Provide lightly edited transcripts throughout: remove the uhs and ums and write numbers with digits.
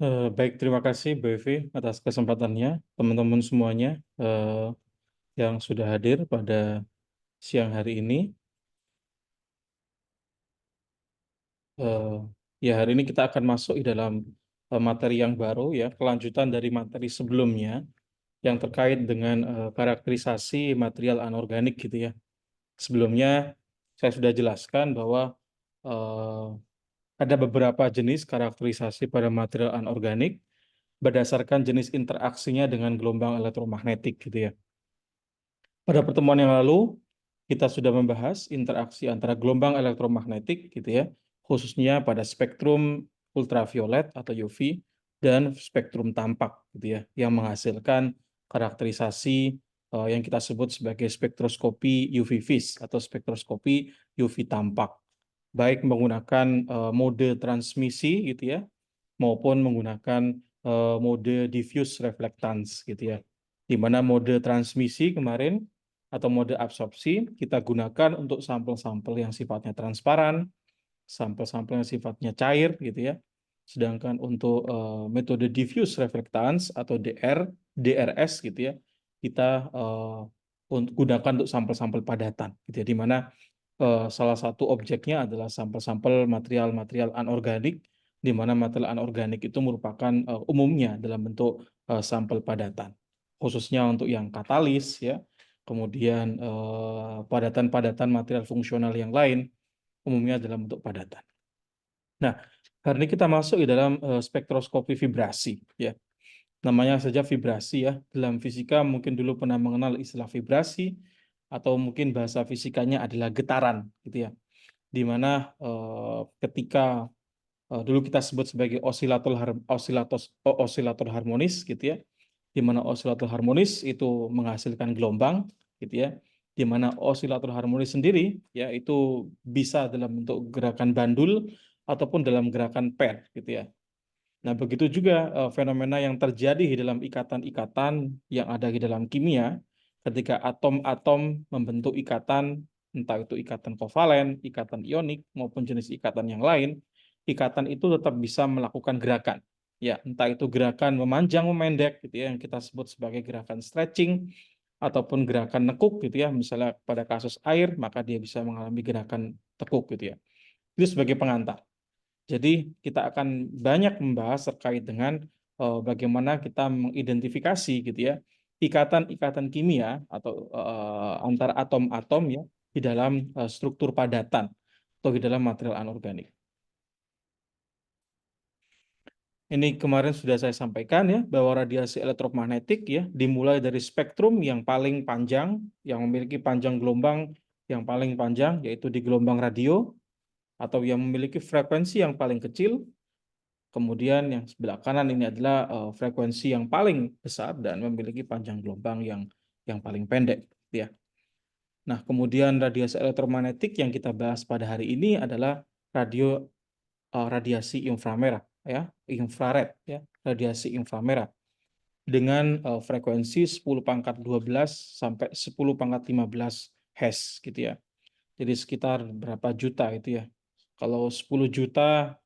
Baik, terima kasih Bu Evi atas kesempatannya, teman-teman semuanya yang sudah hadir pada siang hari ini. Eh, ya, hari ini kita akan masuk di dalam materi yang baru, ya, kelanjutan dari materi sebelumnya yang terkait dengan karakterisasi material anorganik, gitu ya. Sebelumnya saya sudah jelaskan bahwa eh, ada beberapa jenis karakterisasi pada material anorganik berdasarkan jenis interaksinya dengan gelombang elektromagnetik, gitu ya. Pada pertemuan yang lalu, kita sudah membahas interaksi antara gelombang elektromagnetik, gitu ya, khususnya pada spektrum ultraviolet atau UV dan spektrum tampak, gitu ya, yang menghasilkan karakterisasi yang kita sebut sebagai spektroskopi UV vis atau spektroskopi UV tampak, baik menggunakan mode transmisi, gitu ya, maupun menggunakan mode diffuse reflectance, gitu ya. Di mana mode transmisi kemarin atau mode absorpsi kita gunakan untuk sampel-sampel yang sifatnya transparan, sampel-sampel yang sifatnya cair, gitu ya. Sedangkan untuk metode diffuse reflectance atau DRS, gitu ya, kita gunakan untuk sampel-sampel padatan, gitu ya, di mana salah satu objeknya adalah sampel-sampel material-material anorganik, di mana material anorganik itu merupakan umumnya dalam bentuk sampel padatan, khususnya untuk yang katalis, ya, kemudian padatan-padatan material fungsional yang lain, umumnya dalam bentuk padatan. Nah, hari ini kita masuk di dalam spektroskopi vibrasi, ya. Namanya saja vibrasi, ya. Dalam fisika mungkin dulu pernah mengenal istilah vibrasi, atau mungkin bahasa fisikanya adalah getaran, gitu ya. Di mana ketika dulu kita sebut sebagai osilator harmonis, gitu ya. Di mana osilator harmonis itu menghasilkan gelombang, gitu ya. Di mana osilator harmonis sendiri, ya, itu bisa dalam bentuk gerakan bandul ataupun dalam gerakan pair, gitu ya. Nah, begitu juga fenomena yang terjadi di dalam ikatan-ikatan yang ada di dalam kimia, ketika atom-atom membentuk ikatan, entah itu ikatan kovalen, ikatan ionik, maupun jenis ikatan yang lain, ikatan itu tetap bisa melakukan gerakan. Ya, entah itu gerakan memanjang, memendek, gitu ya, yang kita sebut sebagai gerakan stretching, ataupun gerakan nekuk, gitu ya. Misalnya pada kasus air, maka dia bisa mengalami gerakan tekuk, gitu ya. Itu sebagai pengantar. Jadi kita akan banyak membahas terkait dengan bagaimana kita mengidentifikasi, gitu ya, ikatan-ikatan kimia atau antara atom-atom, ya, di dalam struktur padatan atau di dalam material anorganik. Ini kemarin sudah saya sampaikan, ya, bahwa radiasi elektromagnetik, ya, dimulai dari spektrum yang paling panjang, yang memiliki panjang gelombang yang paling panjang, yaitu di gelombang radio, atau yang memiliki frekuensi yang paling kecil. Kemudian yang sebelah kanan ini adalah frekuensi yang paling besar dan memiliki panjang gelombang yang paling pendek, ya. Nah, kemudian radiasi elektromagnetik yang kita bahas pada hari ini adalah radiasi inframerah, ya, infrared, ya, radiasi inframerah dengan frekuensi 10 pangkat 12 sampai 10 pangkat 15 Hz, gitu ya. Jadi sekitar berapa juta itu, ya. Kalau 10 juta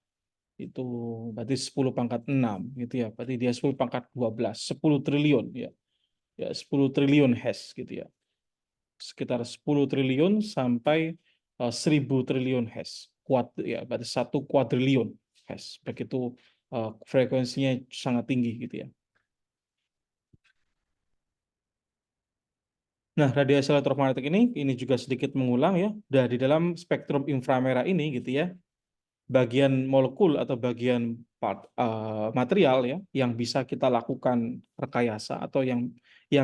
itu berarti 10 pangkat 6, gitu ya. Berarti dia 10 pangkat 12, 10 triliun, ya. Ya, 10 triliun Hz, gitu ya. Sekitar 10 triliun sampai 1000 triliun Hz. Ya, berarti 1 kuadriliun Hz. Begitu frekuensinya sangat tinggi, gitu ya. Nah, radiasi elektromagnetik ini juga sedikit mengulang, ya. Dari dalam spektrum inframerah ini, gitu ya, bagian molekul atau bagian material, ya, yang bisa kita lakukan rekayasa atau yang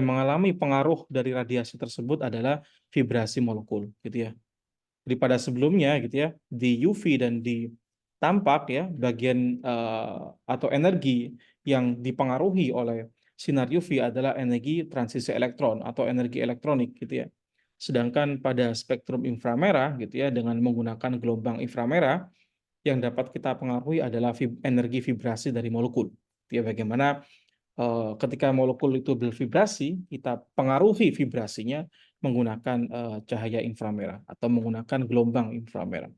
mengalami pengaruh dari radiasi tersebut adalah vibrasi molekul, gitu ya. Jadi pada sebelumnya, gitu ya, di UV dan di tampak, ya, bagian atau energi yang dipengaruhi oleh sinar UV adalah energi transisi elektron atau energi elektronik, gitu ya. Sedangkan pada spektrum inframerah, gitu ya, dengan menggunakan gelombang inframerah, yang dapat kita pengaruhi adalah energi vibrasi dari molekul. Ya, bagaimana ketika molekul itu bervibrasi, kita pengaruhi vibrasinya menggunakan cahaya inframerah atau menggunakan gelombang inframerah.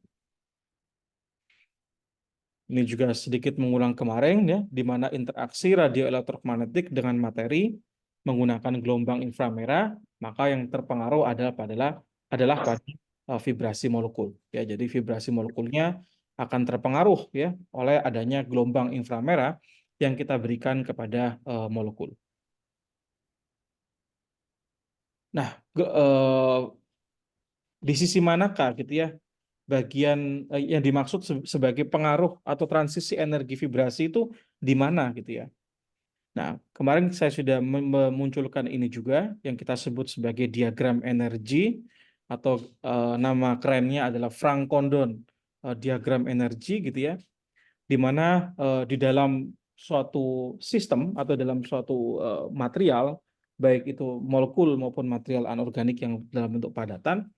Ini juga sedikit mengulang kemarin ya, di mana interaksi radioelektromagnetik dengan materi menggunakan gelombang inframerah, maka yang terpengaruh adalah pada vibrasi molekul. Ya, jadi vibrasi molekulnya akan terpengaruh ya oleh adanya gelombang inframerah yang kita berikan kepada molekul. Nah, di sisi manakah gitu ya bagian yang dimaksud sebagai pengaruh atau transisi energi vibrasi itu di mana gitu ya? Nah, kemarin saya sudah memunculkan ini juga yang kita sebut sebagai diagram energi atau nama kerennya adalah Frank-Condon diagram energi gitu ya, di mana di dalam suatu sistem atau dalam suatu material baik itu molekul maupun material anorganik yang dalam bentuk padatan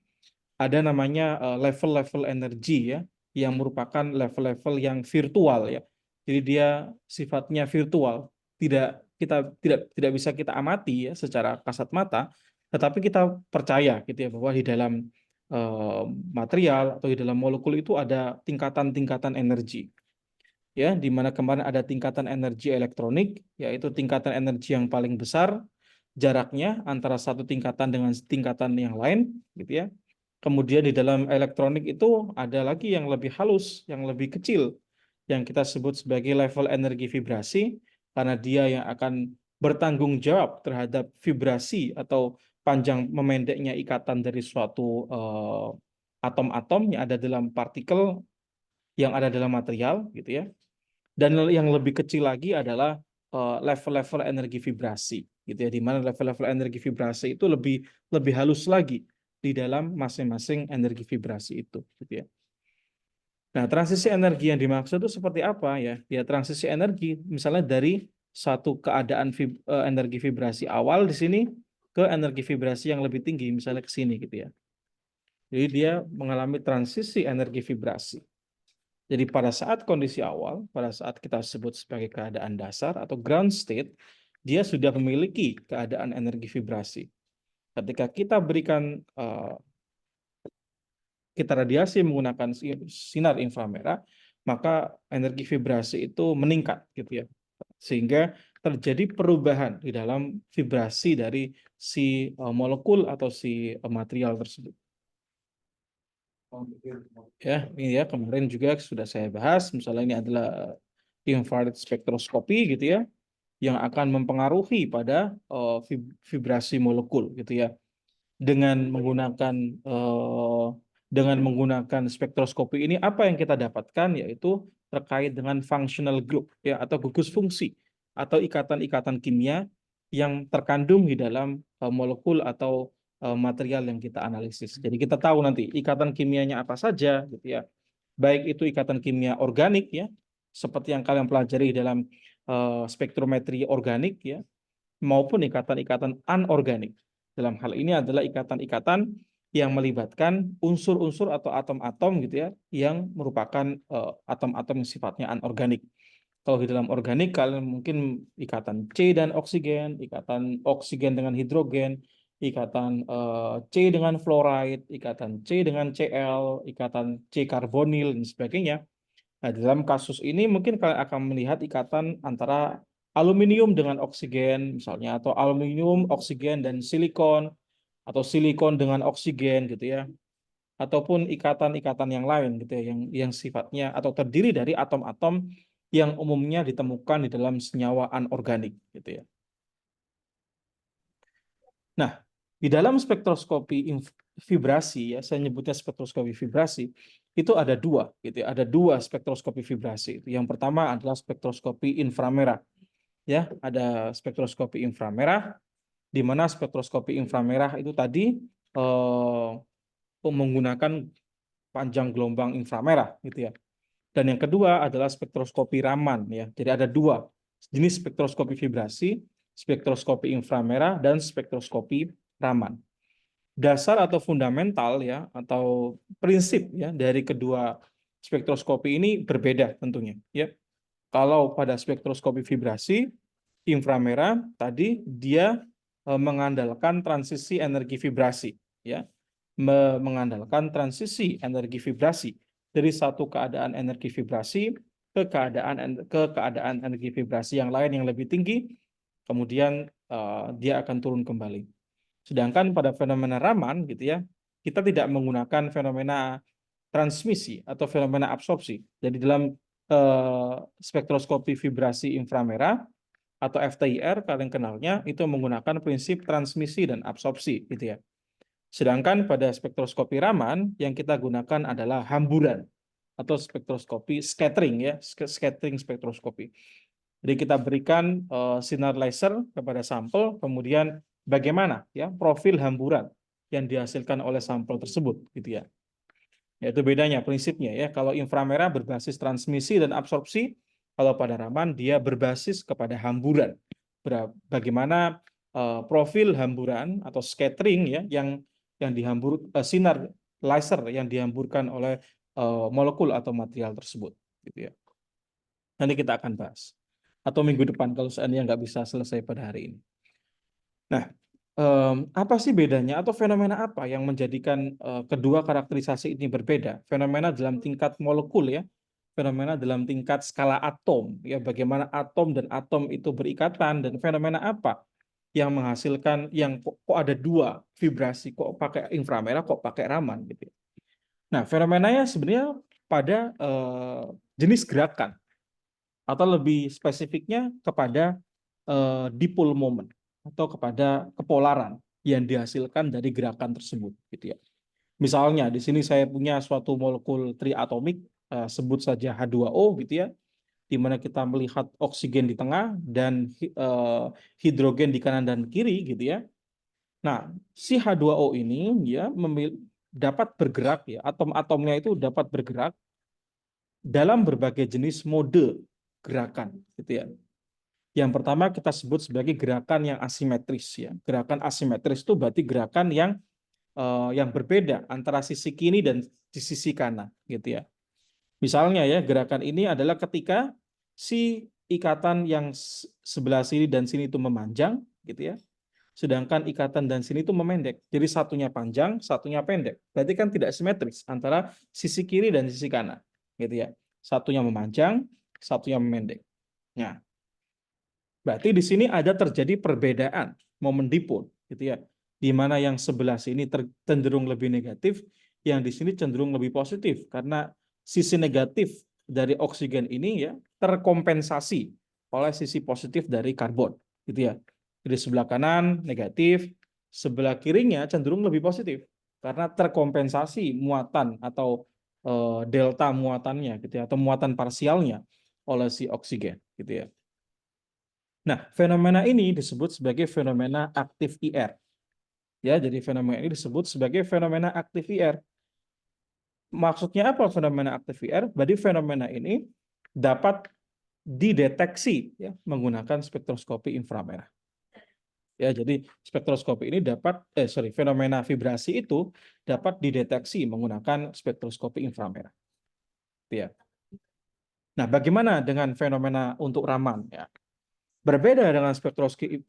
ada namanya level-level energi ya, yang merupakan level-level yang virtual ya. Jadi dia sifatnya virtual, tidak bisa kita amati ya secara kasat mata, tetapi kita percaya gitu ya bahwa di dalam eh, material atau di dalam molekul itu ada tingkatan-tingkatan energi ya, di mana kemarin ada tingkatan energi elektronik, yaitu tingkatan energi yang paling besar jaraknya antara satu tingkatan dengan tingkatan yang lain gitu ya. Kemudian di dalam elektronik itu ada lagi yang lebih halus, yang lebih kecil, yang kita sebut sebagai level energi vibrasi, karena dia yang akan bertanggung jawab terhadap vibrasi atau panjang memendeknya ikatan dari suatu atom-atom yang ada dalam partikel yang ada dalam material, gitu ya. Dan yang lebih kecil lagi adalah level-level energi vibrasi, gitu ya, di mana level-level energi vibrasi itu lebih lebih halus lagi di dalam masing-masing energi vibrasi itu, gitu ya. Nah, transisi energi yang dimaksud itu seperti apa ya? Ya, transisi energi misalnya dari satu keadaan energi vibrasi awal di sini ke energi vibrasi yang lebih tinggi, misalnya ke sini gitu ya. Jadi dia mengalami transisi energi vibrasi. Jadi pada saat kondisi awal, pada saat kita sebut sebagai keadaan dasar atau ground state, dia sudah memiliki keadaan energi vibrasi. Ketika kita berikan kita radiasi menggunakan sinar inframerah, maka energi vibrasi itu meningkat gitu ya. Sehingga terjadi perubahan di dalam vibrasi dari si molekul atau si material tersebut. Ya, ini ya kemarin juga sudah saya bahas, misalnya ini adalah infrared spektroskopi gitu ya, yang akan mempengaruhi pada vibrasi molekul gitu ya. Dengan menggunakan eh, dengan menggunakan spektroskopi ini apa yang kita dapatkan yaitu terkait dengan functional group ya atau gugus fungsi atau ikatan-ikatan kimia yang terkandung di dalam molekul atau material yang kita analisis. Jadi kita tahu nanti ikatan kimianya apa saja gitu ya. Baik itu ikatan kimia organik ya, seperti yang kalian pelajari dalam spektrometri organik ya, maupun ikatan-ikatan anorganik. Dalam hal ini adalah ikatan-ikatan yang melibatkan unsur-unsur atau atom-atom gitu ya, yang merupakan atom-atom yang sifatnya anorganik. Kalau di dalam organik kalian mungkin ikatan C dan oksigen, ikatan oksigen dengan hidrogen, ikatan C dengan fluoride, ikatan C dengan Cl, ikatan C karbonil dan sebagainya. Nah, dalam kasus ini mungkin kalian akan melihat ikatan antara aluminium dengan oksigen misalnya, atau aluminium, oksigen, dan silikon, atau silikon dengan oksigen gitu ya, ataupun ikatan-ikatan yang lain gitu ya, yang sifatnya atau terdiri dari atom-atom yang umumnya ditemukan di dalam senyawa anorganik gitu ya. Nah, di dalam spektroskopi vibrasi ya, saya nyebutnya spektroskopi vibrasi, itu ada dua gitu ya, ada dua spektroskopi vibrasi. Yang pertama adalah spektroskopi inframerah. Ya, ada spektroskopi inframerah di mana spektroskopi inframerah itu tadi eh, menggunakan panjang gelombang inframerah gitu ya. Dan yang kedua adalah spektroskopi Raman ya. Jadi ada dua jenis spektroskopi vibrasi, spektroskopi inframerah dan spektroskopi Raman. Dasar atau fundamental ya atau prinsip ya dari kedua spektroskopi ini berbeda tentunya ya. Kalau pada spektroskopi vibrasi inframerah tadi dia mengandalkan transisi energi vibrasi ya, mengandalkan transisi energi vibrasi dari satu keadaan energi vibrasi ke keadaan energi vibrasi yang lain yang lebih tinggi, kemudian dia akan turun kembali. Sedangkan pada fenomena Raman gitu ya, kita tidak menggunakan fenomena transmisi atau fenomena absorpsi. Jadi dalam spektroskopi vibrasi inframerah atau FTIR kalian kenalnya itu menggunakan prinsip transmisi dan absorpsi gitu ya. Sedangkan pada spektroskopi Raman yang kita gunakan adalah hamburan atau spektroskopi scattering ya, scattering spektroskopi. Jadi kita berikan sinar laser kepada sampel, kemudian bagaimana ya profil hamburan yang dihasilkan oleh sampel tersebut gitu ya. Yaitu bedanya prinsipnya ya. Kalau inframerah berbasis transmisi dan absorpsi, kalau pada Raman dia berbasis kepada hamburan. Bagaimana profil hamburan atau scattering ya yang dihambur sinar laser yang dihamburkan oleh molekul atau material tersebut gitu ya. Nanti kita akan bahas. Atau minggu depan kalau seandainya nggak bisa selesai pada hari ini. Nah, apa sih bedanya atau fenomena apa yang menjadikan kedua karakterisasi ini berbeda? Fenomena dalam tingkat molekul ya, fenomena dalam tingkat skala atom ya, bagaimana atom dan atom itu berikatan dan fenomena apa yang menghasilkan yang kok ada dua vibrasi, kok pakai inframerah, kok pakai Raman gitu. Nah, fenomenanya sebenarnya pada jenis gerakan atau lebih spesifiknya kepada dipole moment atau kepada kepolaran yang dihasilkan dari gerakan tersebut gitu ya. Misalnya di sini saya punya suatu molekul triatomik sebut saja H2O gitu ya, di mana kita melihat oksigen di tengah dan hidrogen di kanan dan kiri gitu ya. Nah, si H2O ini ya dapat bergerak ya, atom-atomnya itu dapat bergerak dalam berbagai jenis mode gerakan gitu ya. Yang pertama kita sebut sebagai gerakan yang asimetris ya. Gerakan asimetris itu berarti gerakan yang berbeda antara sisi kiri dan di sisi kanan gitu ya. Misalnya ya, gerakan ini adalah ketika si ikatan yang sebelah sini dan sini itu memanjang gitu ya. Sedangkan ikatan dan sini itu memendek. Jadi satunya panjang, satunya pendek. Berarti kan tidak simetris antara sisi kiri dan sisi kanan gitu ya. Satunya memanjang, satunya memendek. Nah, berarti di sini ada terjadi perbedaan momen dipol, gitu ya. Di mana yang sebelah sini cenderung lebih negatif, yang di sini cenderung lebih positif karena sisi negatif dari oksigen ini ya terkompensasi oleh sisi positif dari karbon, gitu ya. Jadi sebelah kanan negatif, sebelah kirinya cenderung lebih positif karena terkompensasi muatan atau delta muatannya, gitu ya, atau muatan parsialnya oleh si oksigen, gitu ya. Nah, fenomena ini disebut sebagai fenomena aktif IR. Ya, jadi fenomena ini disebut sebagai fenomena aktif IR. Maksudnya apa fenomena aktif IR? Berarti fenomena ini dapat dideteksi ya menggunakan spektroskopi inframerah. Ya, jadi spektroskopi ini fenomena vibrasi itu dapat dideteksi menggunakan spektroskopi inframerah. Ya. Nah, bagaimana dengan fenomena untuk Raman ya? Berbeda dengan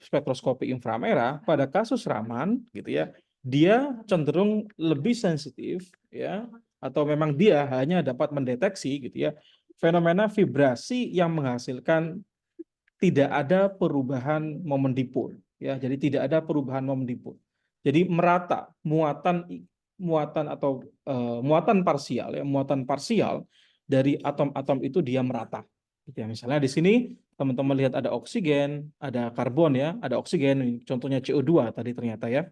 spektroskopi inframerah, pada kasus Raman gitu ya, dia cenderung lebih sensitif ya, atau memang dia hanya dapat mendeteksi gitu ya, fenomena vibrasi yang menghasilkan tidak ada perubahan momen dipol ya. Jadi tidak ada perubahan momen dipol. Jadi merata muatan atau muatan parsial ya, muatan parsial dari atom-atom itu dia merata. Gitu ya. Misalnya di sini teman-teman lihat ada oksigen, ada karbon ya, ada oksigen, contohnya CO2 tadi ternyata ya,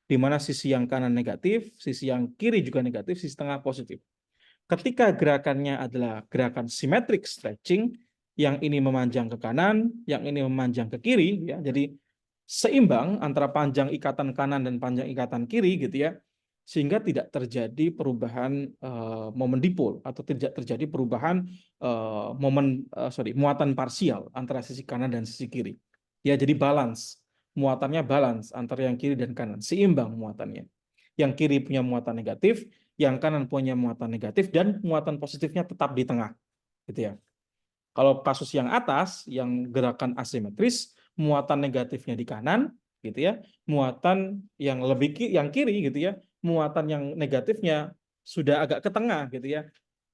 di mana sisi yang kanan negatif, sisi yang kiri juga negatif, sisi tengah positif. Ketika gerakannya adalah gerakan symmetric stretching, yang ini memanjang ke kanan, yang ini memanjang ke kiri, ya, jadi seimbang antara panjang ikatan kanan dan panjang ikatan kiri, gitu ya, sehingga tidak terjadi perubahan momen dipol atau tidak terjadi perubahan muatan parsial antara sisi kanan dan sisi kiri. Ya, jadi balance, muatannya balance antara yang kiri dan kanan, seimbang muatannya. Yang kiri punya muatan negatif, yang kanan punya muatan negatif dan muatan positifnya tetap di tengah, gitu ya. Kalau kasus yang atas, yang gerakan asimetris, muatan negatifnya di kanan, gitu ya. Muatan yang kiri, gitu ya. Muatan yang negatifnya sudah agak ke tengah, gitu ya.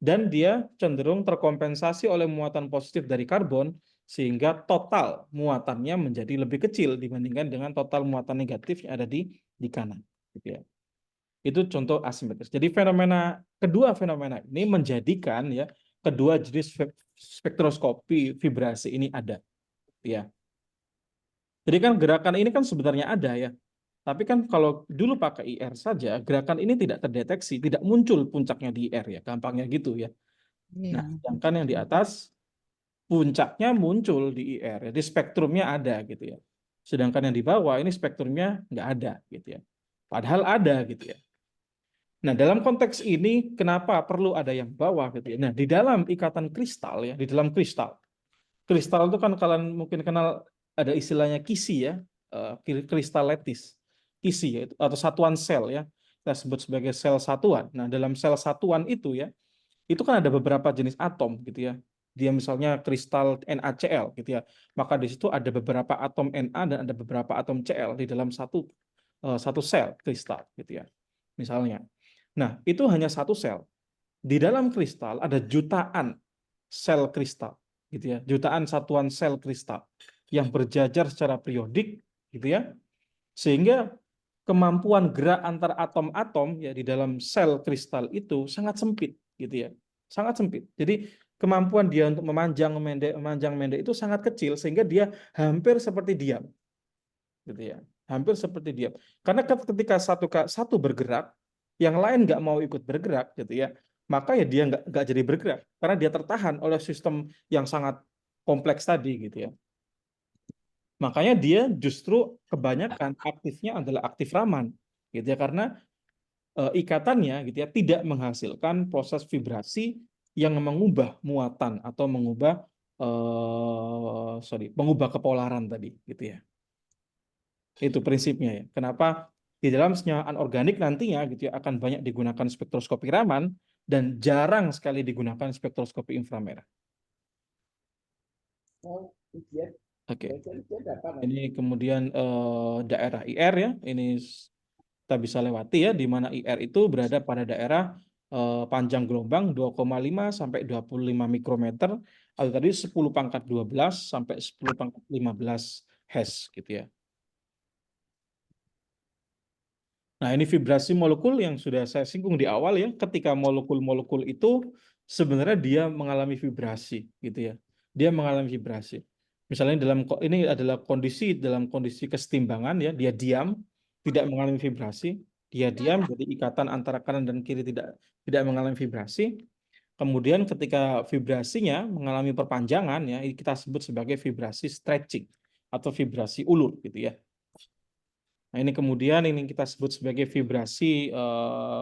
dan dia cenderung terkompensasi oleh muatan positif dari karbon, sehingga total muatannya menjadi lebih kecil dibandingkan dengan total muatan negatif yang ada di kanan, gitu ya. Itu contoh asimetris. Jadi kedua fenomena ini menjadikan ya kedua jenis spektroskopi vibrasi ini ada, ya. Jadi kan gerakan ini kan sebenarnya ada ya. Tapi kan kalau dulu pakai IR saja, gerakan ini tidak terdeteksi, tidak muncul puncaknya di IR ya, gampangnya gitu ya. Iya. Nah, sedangkan yang di atas puncaknya muncul di IR, ya, di spektrumnya ada gitu ya. Sedangkan yang di bawah ini spektrumnya nggak ada gitu ya. Padahal ada gitu ya. Nah, dalam konteks ini kenapa perlu ada yang bawah gitu ya. Nah, di dalam ikatan kristal ya, di dalam kristal. Kristal itu kan kalian mungkin kenal ada istilahnya kisi ya, kristal lattice. Kisi ya, atau satuan sel ya. Kita sebut sebagai sel satuan. Nah, dalam sel satuan itu ya, itu kan ada beberapa jenis atom gitu ya. Dia misalnya kristal NaCl gitu ya. Maka di situ ada beberapa atom Na dan ada beberapa atom Cl di dalam satu sel kristal gitu ya. Misalnya. Nah, itu hanya satu sel. Di dalam kristal ada jutaan sel kristal gitu ya. Jutaan satuan sel kristal yang berjajar secara periodik gitu ya. Sehingga kemampuan gerak antar atom-atom ya di dalam sel kristal itu sangat sempit gitu ya. Sangat sempit. Jadi kemampuan dia untuk memanjang mendek itu sangat kecil sehingga dia hampir seperti diam gitu ya. Hampir seperti diam. Karena ketika satu bergerak, yang lain nggak mau ikut bergerak gitu ya, maka ya dia nggak jadi bergerak karena dia tertahan oleh sistem yang sangat kompleks tadi gitu ya. Makanya dia justru kebanyakan aktifnya adalah aktif Raman gitu ya, karena ikatannya gitu ya tidak menghasilkan proses vibrasi yang mengubah muatan atau mengubah kepolaran tadi gitu ya. Itu prinsipnya ya. Kenapa di dalam senyawa anorganik nantinya gitu ya akan banyak digunakan spektroskopi Raman dan jarang sekali digunakan spektroskopi inframerah. Oke. Ini kemudian daerah IR ya. Ini kita bisa lewati ya, di mana IR itu berada pada daerah panjang gelombang 2,5 sampai 25 mikrometer atau tadi 10 pangkat 12 sampai 10 pangkat 15 Hz gitu ya. Nah, ini vibrasi molekul yang sudah saya singgung di awal ya. Ketika molekul-molekul itu sebenarnya dia mengalami vibrasi gitu ya. Dia mengalami vibrasi. Misalnya ini adalah dalam kondisi kesetimbangan ya, dia diam, tidak mengalami vibrasi. Dia diam, jadi ikatan antara kanan dan kiri tidak mengalami vibrasi. Kemudian ketika vibrasinya mengalami perpanjangan ya, ini kita sebut sebagai vibrasi stretching atau vibrasi ulur gitu ya. Nah, ini kemudian ini kita sebut sebagai vibrasi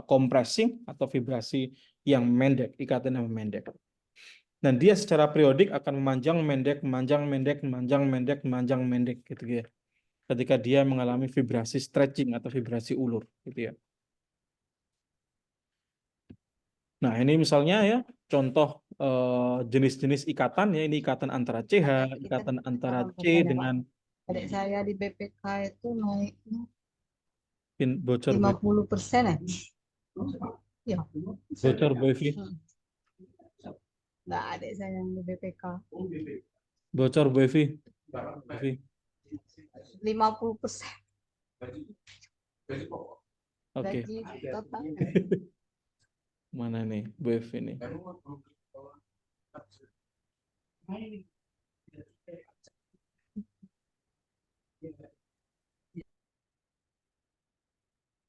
compressing atau vibrasi yang mendek, ikatan yang mendek. Dan dia secara periodik akan memanjang, mendek, memanjang, mendek, memanjang, mendek, memanjang, mendek gitu ya. Ketika dia mengalami vibrasi stretching atau vibrasi ulur gitu ya. Nah, ini misalnya ya contoh jenis-jenis ikatan ya, ini ikatan antara CH, ikatan antara C dengan Adik saya di BPK itu naiknya bocor 50% ya. Ya. bocor wifi. Nggak, adik saya yang di BPK. Bocor wifi. 50%. Oke. Gaji total. Mana nih wifi ini?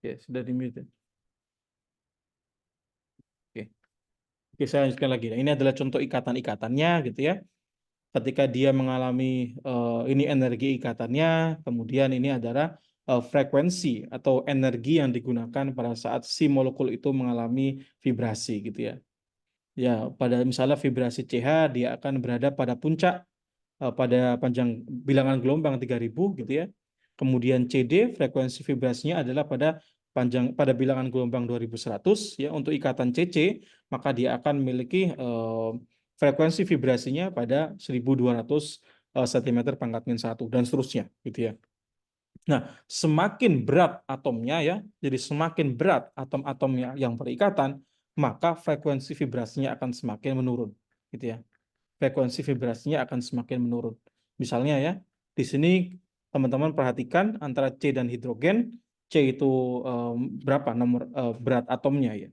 Ya, sudah di mute. Oke. Oke, saya lanjutkan lagi. Nah, ini adalah contoh ikatan-ikatannya gitu ya. Ketika dia mengalami ini energi ikatannya, kemudian ini adalah frekuensi atau energi yang digunakan pada saat si molekul itu mengalami vibrasi gitu ya. Ya, pada misalnya vibrasi CH dia akan berada pada puncak pada panjang bilangan gelombang 3000 gitu ya. Kemudian CD frekuensi vibrasinya adalah pada bilangan gelombang 2100 ya. Untuk ikatan CC maka dia akan memiliki frekuensi vibrasinya pada 1200 cm pangkat min 1 dan seterusnya gitu ya. Nah, semakin berat atomnya ya, jadi semakin berat atom-atomnya yang berikatan, maka frekuensi vibrasinya akan semakin menurun, gitu ya. Frekuensi vibrasinya akan semakin menurun. Misalnya ya, di sini teman-teman perhatikan antara C dan hidrogen, C itu berapa nomor berat atomnya ya?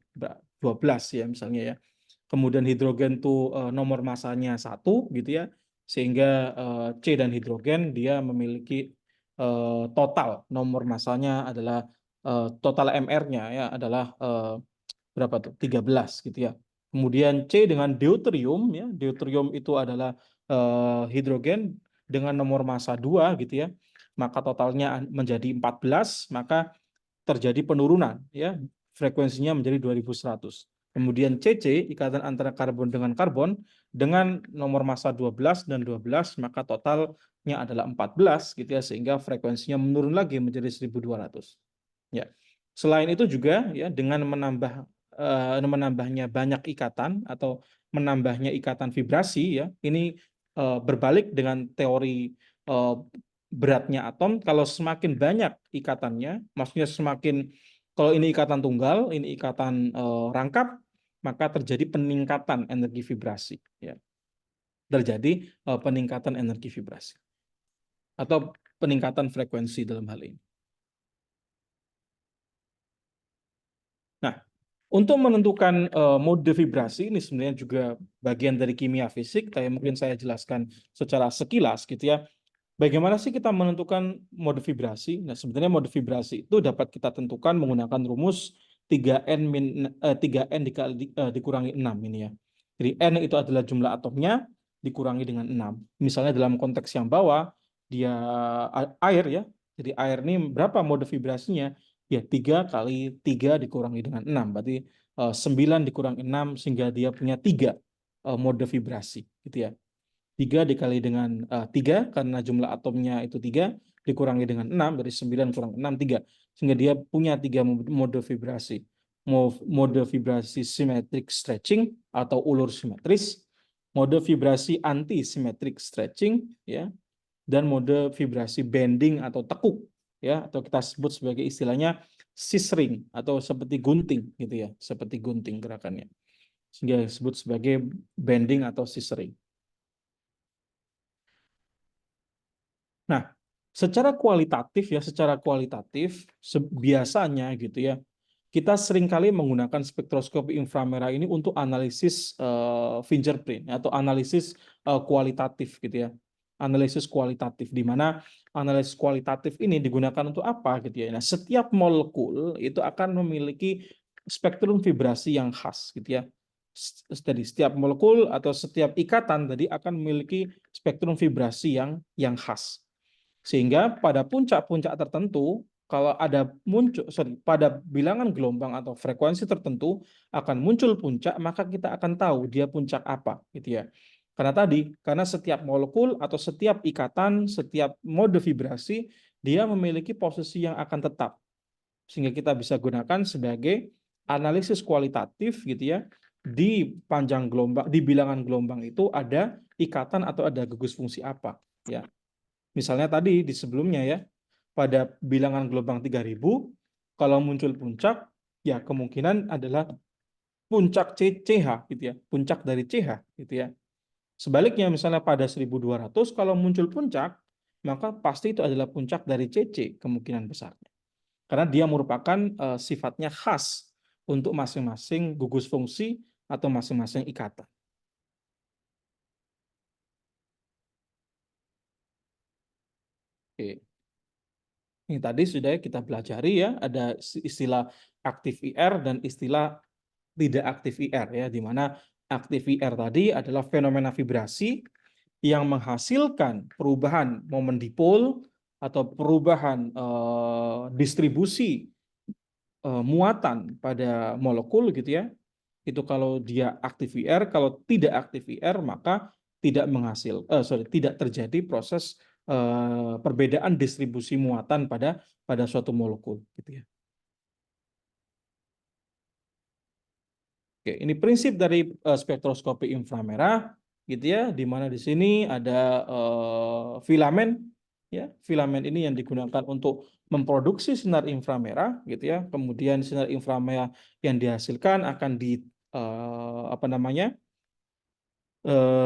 12 ya misalnya ya. Kemudian hidrogen tuh nomor masanya 1 gitu ya. Sehingga C dan hidrogen dia memiliki total nomor masanya adalah total MR-nya ya adalah berapa tuh? 13 gitu ya. Kemudian C dengan deuterium ya, deuterium itu adalah hidrogen dengan nomor massa 2 gitu ya. Maka totalnya menjadi 14, maka terjadi penurunan ya. Frekuensinya menjadi 2100. Kemudian CC ikatan antara karbon dengan nomor massa 12 dan 12, maka totalnya adalah 14 gitu ya, sehingga frekuensinya menurun lagi menjadi 1200. Ya. Selain itu juga ya dengan menambahnya banyak ikatan atau menambahnya ikatan vibrasi ya, ini berbalik dengan teori eh, beratnya atom. Kalau semakin banyak ikatannya, maksudnya semakin, kalau ini ikatan tunggal, ini ikatan rangkap, maka terjadi peningkatan energi vibrasi ya. Terjadi peningkatan energi vibrasi atau peningkatan frekuensi dalam hal ini. Nah, untuk menentukan mode vibrasi ini sebenarnya juga bagian dari kimia fisik, tapi mungkin saya jelaskan secara sekilas gitu ya. Bagaimana sih kita menentukan mode vibrasi? Nah, sebenarnya mode vibrasi itu dapat kita tentukan menggunakan rumus 3N dikurangi 6 ini ya. Jadi N itu adalah jumlah atomnya dikurangi dengan 6. Misalnya dalam konteks yang bawah, dia air ya. Jadi air ini berapa mode vibrasinya? Ya 3 kali 3 dikurangi dengan 6. Berarti 9 dikurangi 6 sehingga dia punya 3 mode vibrasi gitu ya. 3 dikali dengan 3 karena jumlah atomnya itu 3 dikurangi dengan 6 dari 9 kurang 6 3 sehingga dia punya 3 mode vibrasi. Mode vibrasi symmetric stretching atau ulur simetris, mode vibrasi anti symmetric stretching ya, dan mode vibrasi bending atau tekuk ya, atau kita sebut sebagai istilahnya scissoring atau seperti gunting gitu ya, seperti gunting gerakannya. Sehingga disebut sebagai bending atau scissoring. Nah, secara kualitatif biasanya gitu ya, kita seringkali menggunakan spektroskopi inframerah ini untuk analisis fingerprint atau analisis kualitatif gitu ya. Analisis kualitatif di mana analisis kualitatif ini digunakan untuk apa gitu ya. Nah, setiap molekul itu akan memiliki spektrum vibrasi yang khas gitu ya. Jadi setiap molekul atau setiap ikatan tadi akan memiliki spektrum vibrasi yang khas. Sehingga pada puncak-puncak tertentu, kalau ada pada bilangan gelombang atau frekuensi tertentu akan muncul puncak, maka kita akan tahu dia puncak apa, gitu ya. Karena setiap molekul atau setiap ikatan, setiap mode vibrasi, dia memiliki posisi yang akan tetap. Sehingga kita bisa gunakan sebagai analisis kualitatif, gitu ya. Di panjang gelombang, di bilangan gelombang itu ada ikatan atau ada gugus fungsi apa, ya. Misalnya tadi di sebelumnya ya, pada bilangan gelombang 3000, kalau muncul puncak, ya kemungkinan adalah puncak CH gitu ya, puncak dari CH gitu ya. Sebaliknya misalnya pada 1200 kalau muncul puncak, maka pasti itu adalah puncak dari CC kemungkinan besarnya. Karena dia merupakan sifatnya khas untuk masing-masing gugus fungsi atau masing-masing ikatan. Oke. Ini tadi sudah kita pelajari ya, ada istilah aktif IR dan istilah tidak aktif IR ya, di mana aktif IR tadi adalah fenomena vibrasi yang menghasilkan perubahan momen dipol atau perubahan distribusi muatan pada molekul gitu ya. Itu kalau dia aktif IR, kalau tidak aktif IR maka tidak terjadi proses perbedaan distribusi muatan pada suatu molekul gitu ya. Oke, ini prinsip dari spektroskopi inframerah gitu ya, di mana di sini ada filamen Ya, filamen ini yang digunakan untuk memproduksi sinar inframerah, gitu ya. Kemudian sinar inframerah yang dihasilkan akan apa namanya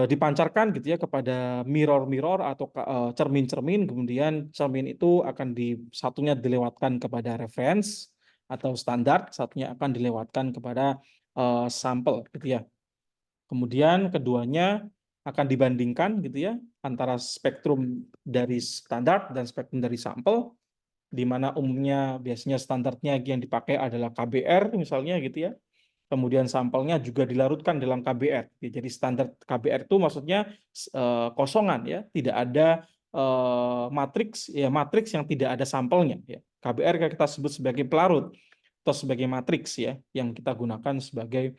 dipancarkan gitu ya kepada mirror-mirror atau cermin-cermin, kemudian cermin itu akan satunya dilewatkan kepada reference atau standar, satunya akan dilewatkan kepada sampel gitu ya. Kemudian keduanya akan dibandingkan gitu ya antara spektrum dari standar dan spektrum dari sampel, di mana umumnya biasanya standarnya yang dipakai adalah KBR misalnya gitu ya. Kemudian sampelnya juga dilarutkan dalam KBR. Ya, jadi standar KBR itu maksudnya kosongan ya, tidak ada matriks ya, matriks yang tidak ada sampelnya ya. KBR kita sebut sebagai pelarut atau sebagai matriks ya, yang kita gunakan sebagai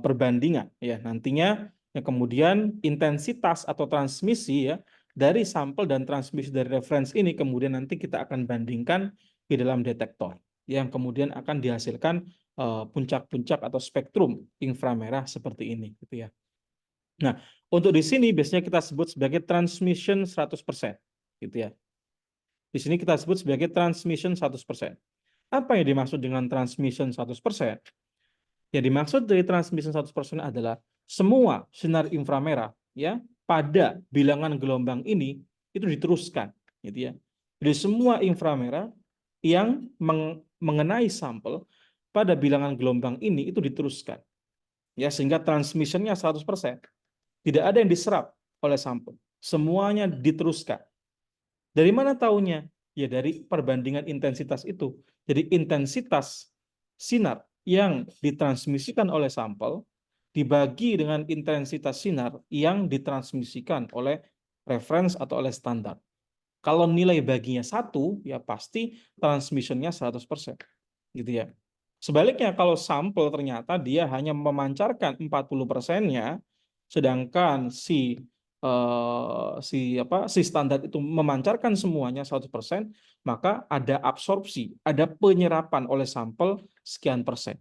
perbandingan ya. Nantinya yang kemudian intensitas atau transmisi ya dari sampel dan transmisi dari reference ini kemudian nanti kita akan bandingkan di dalam detektor yang kemudian akan dihasilkan puncak-puncak atau spektrum inframerah seperti ini gitu ya. Nah, untuk di sini biasanya kita sebut sebagai transmission 100% gitu ya. Di sini kita sebut sebagai transmission 100%. Apa yang dimaksud dengan transmission 100%? Yang dimaksud dari transmission 100% adalah semua sinar inframerah ya pada bilangan gelombang ini itu diteruskan gitu ya. Jadi semua inframerah yang mengenai sampel pada bilangan gelombang ini itu diteruskan ya sehingga transmissionnya 100%. Tidak ada yang diserap oleh sampel. Semuanya diteruskan. Dari mana taunya? Ya dari perbandingan intensitas itu. Jadi intensitas sinar yang ditransmisikan oleh sampel dibagi dengan intensitas sinar yang ditransmisikan oleh reference atau oleh standar. Kalau nilai baginya 1, ya pasti transmissionnya 100%. Gitu ya. Sebaliknya kalau sampel ternyata dia hanya memancarkan 40%-nya, sedangkan si standar itu memancarkan semuanya 100%, maka ada absorpsi, ada penyerapan oleh sampel sekian persen.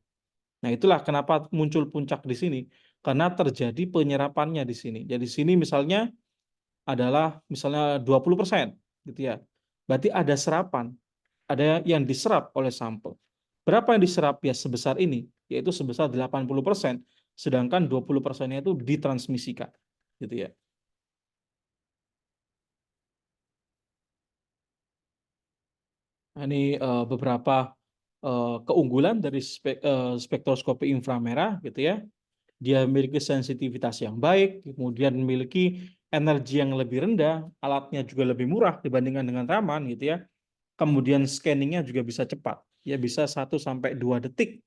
Nah, itulah kenapa muncul puncak di sini. Karena terjadi penyerapannya di sini. Jadi di sini misalnya adalah misalnya 20% gitu ya. Berarti ada serapan, ada yang diserap oleh sampel. Berapa yang diserap ya sebesar ini, yaitu sebesar 80%, sedangkan 20%-nya itu ditransmisikan gitu ya. Nah, ini beberapa keunggulan dari spektroskopi inframerah gitu ya. Dia memiliki sensitivitas yang baik, kemudian memiliki energi yang lebih rendah, alatnya juga lebih murah dibandingkan dengan Raman gitu ya. Kemudian scanningnya juga bisa cepat, ya bisa 1 sampai 2 detik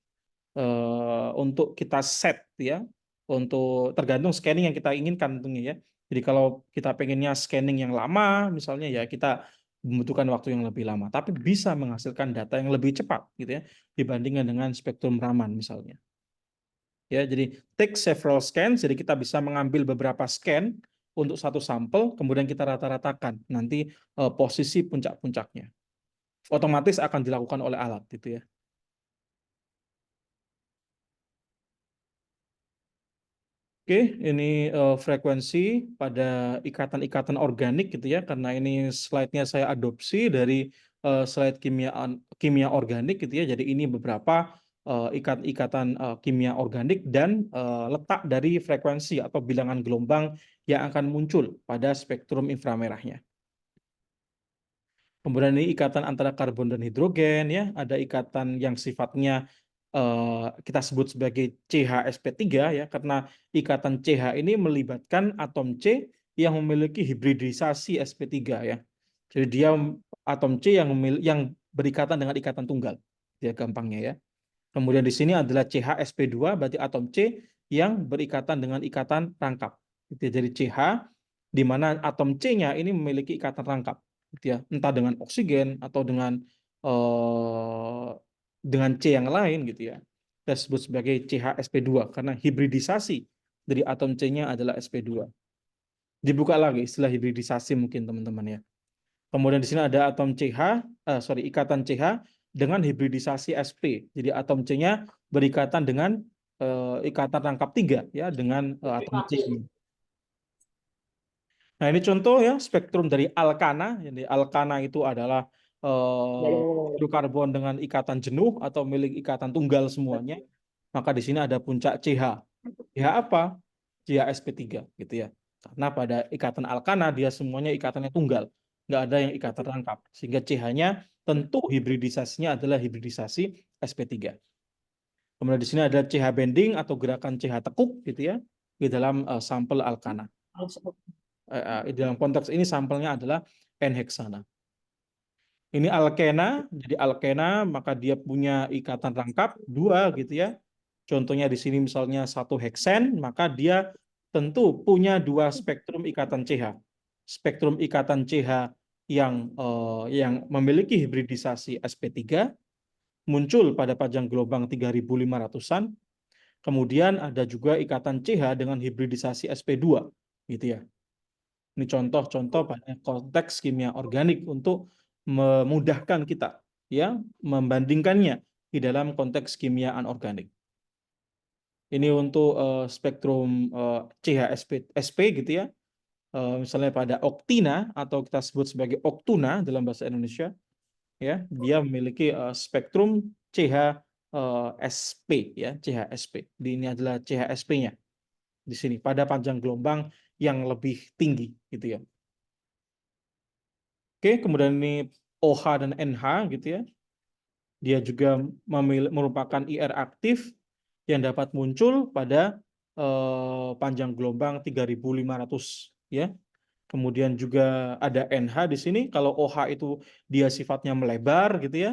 untuk kita set ya, untuk tergantung scanning yang kita inginkan tentunya ya. Jadi kalau kita pengennya scanning yang lama, misalnya ya kita membutuhkan waktu yang lebih lama, tapi bisa menghasilkan data yang lebih cepat gitu ya dibandingkan dengan spektrum Raman misalnya. Ya, jadi take several scans, jadi kita bisa mengambil beberapa scan untuk satu sampel, kemudian kita rata-ratakan nanti posisi puncak-puncaknya. Otomatis akan dilakukan oleh alat gitu ya. Oke, ini frekuensi pada ikatan-ikatan organik gitu ya, karena ini slide-nya saya adopsi dari slide kimia organik gitu ya. Jadi ini beberapa ikatan kimia organik dan letak dari frekuensi atau bilangan gelombang yang akan muncul pada spektrum inframerahnya. Kemudian ini ikatan antara karbon dan hidrogen ya, ada ikatan yang sifatnya kita sebut sebagai CH-sp3 ya, karena ikatan CH ini melibatkan atom C yang memiliki hibridisasi sp3 ya. Jadi dia atom C yang berikatan dengan ikatan tunggal. Ya gampangnya ya. Kemudian di sini adalah CH-sp2 berarti atom C yang berikatan dengan ikatan rangkap. Jadi CH di mana atom C-nya ini memiliki ikatan rangkap gitu ya, entah dengan oksigen atau eh, dengan C yang lain gitu ya. Kita sebut sebagai CH-sp2 karena hibridisasi dari atom C-nya adalah sp2. Dibuka lagi istilah hibridisasi mungkin teman-teman ya. Kemudian di sini ada atom ikatan CH dengan hibridisasi sp. Jadi atom C-nya berikatan dengan ikatan rangkap 3 ya dengan atom C. Nah, ini contoh ya spektrum dari alkana. Jadi alkana itu adalah hidrokarbon dengan ikatan jenuh atau milik ikatan tunggal semuanya. Maka di sini ada puncak CH. CH apa? CH sp3 gitu ya. Karena pada ikatan alkana dia semuanya ikatannya tunggal, nggak ada yang ikatan rangkap. Sehingga CH-nya tentu hibridisasinya adalah hibridisasi sp3. Kemudian di sini ada CH bending atau gerakan CH tekuk gitu ya di dalam sampel alkana. Di dalam konteks ini sampelnya adalah N-heksana. Ini alkena, jadi alkena maka dia punya ikatan rangkap dua gitu ya. Contohnya di sini misalnya satu heksen, maka dia tentu punya dua spektrum ikatan CH. Spektrum ikatan CH yang memiliki hibridisasi sp3 muncul pada panjang gelombang 3.500-an. Kemudian ada juga ikatan CH dengan hibridisasi sp2 gitu ya. Ini contoh-contoh pada konteks kimia organik untuk memudahkan kita ya membandingkannya di dalam konteks kimia anorganik. Ini untuk spektrum CH-SP gitu ya. Misalnya pada oktina atau kita sebut sebagai oktuna dalam bahasa Indonesia ya, dia memiliki spektrum CH-SP ya, CH-SP. Ini adalah CH-SP-nya di sini pada panjang gelombang yang lebih tinggi gitu ya. Oke, kemudian ini OH dan NH gitu ya. Dia juga merupakan IR aktif yang dapat muncul pada panjang gelombang 3.500 ya. Kemudian juga ada NH di sini. Kalau OH itu dia sifatnya melebar gitu ya.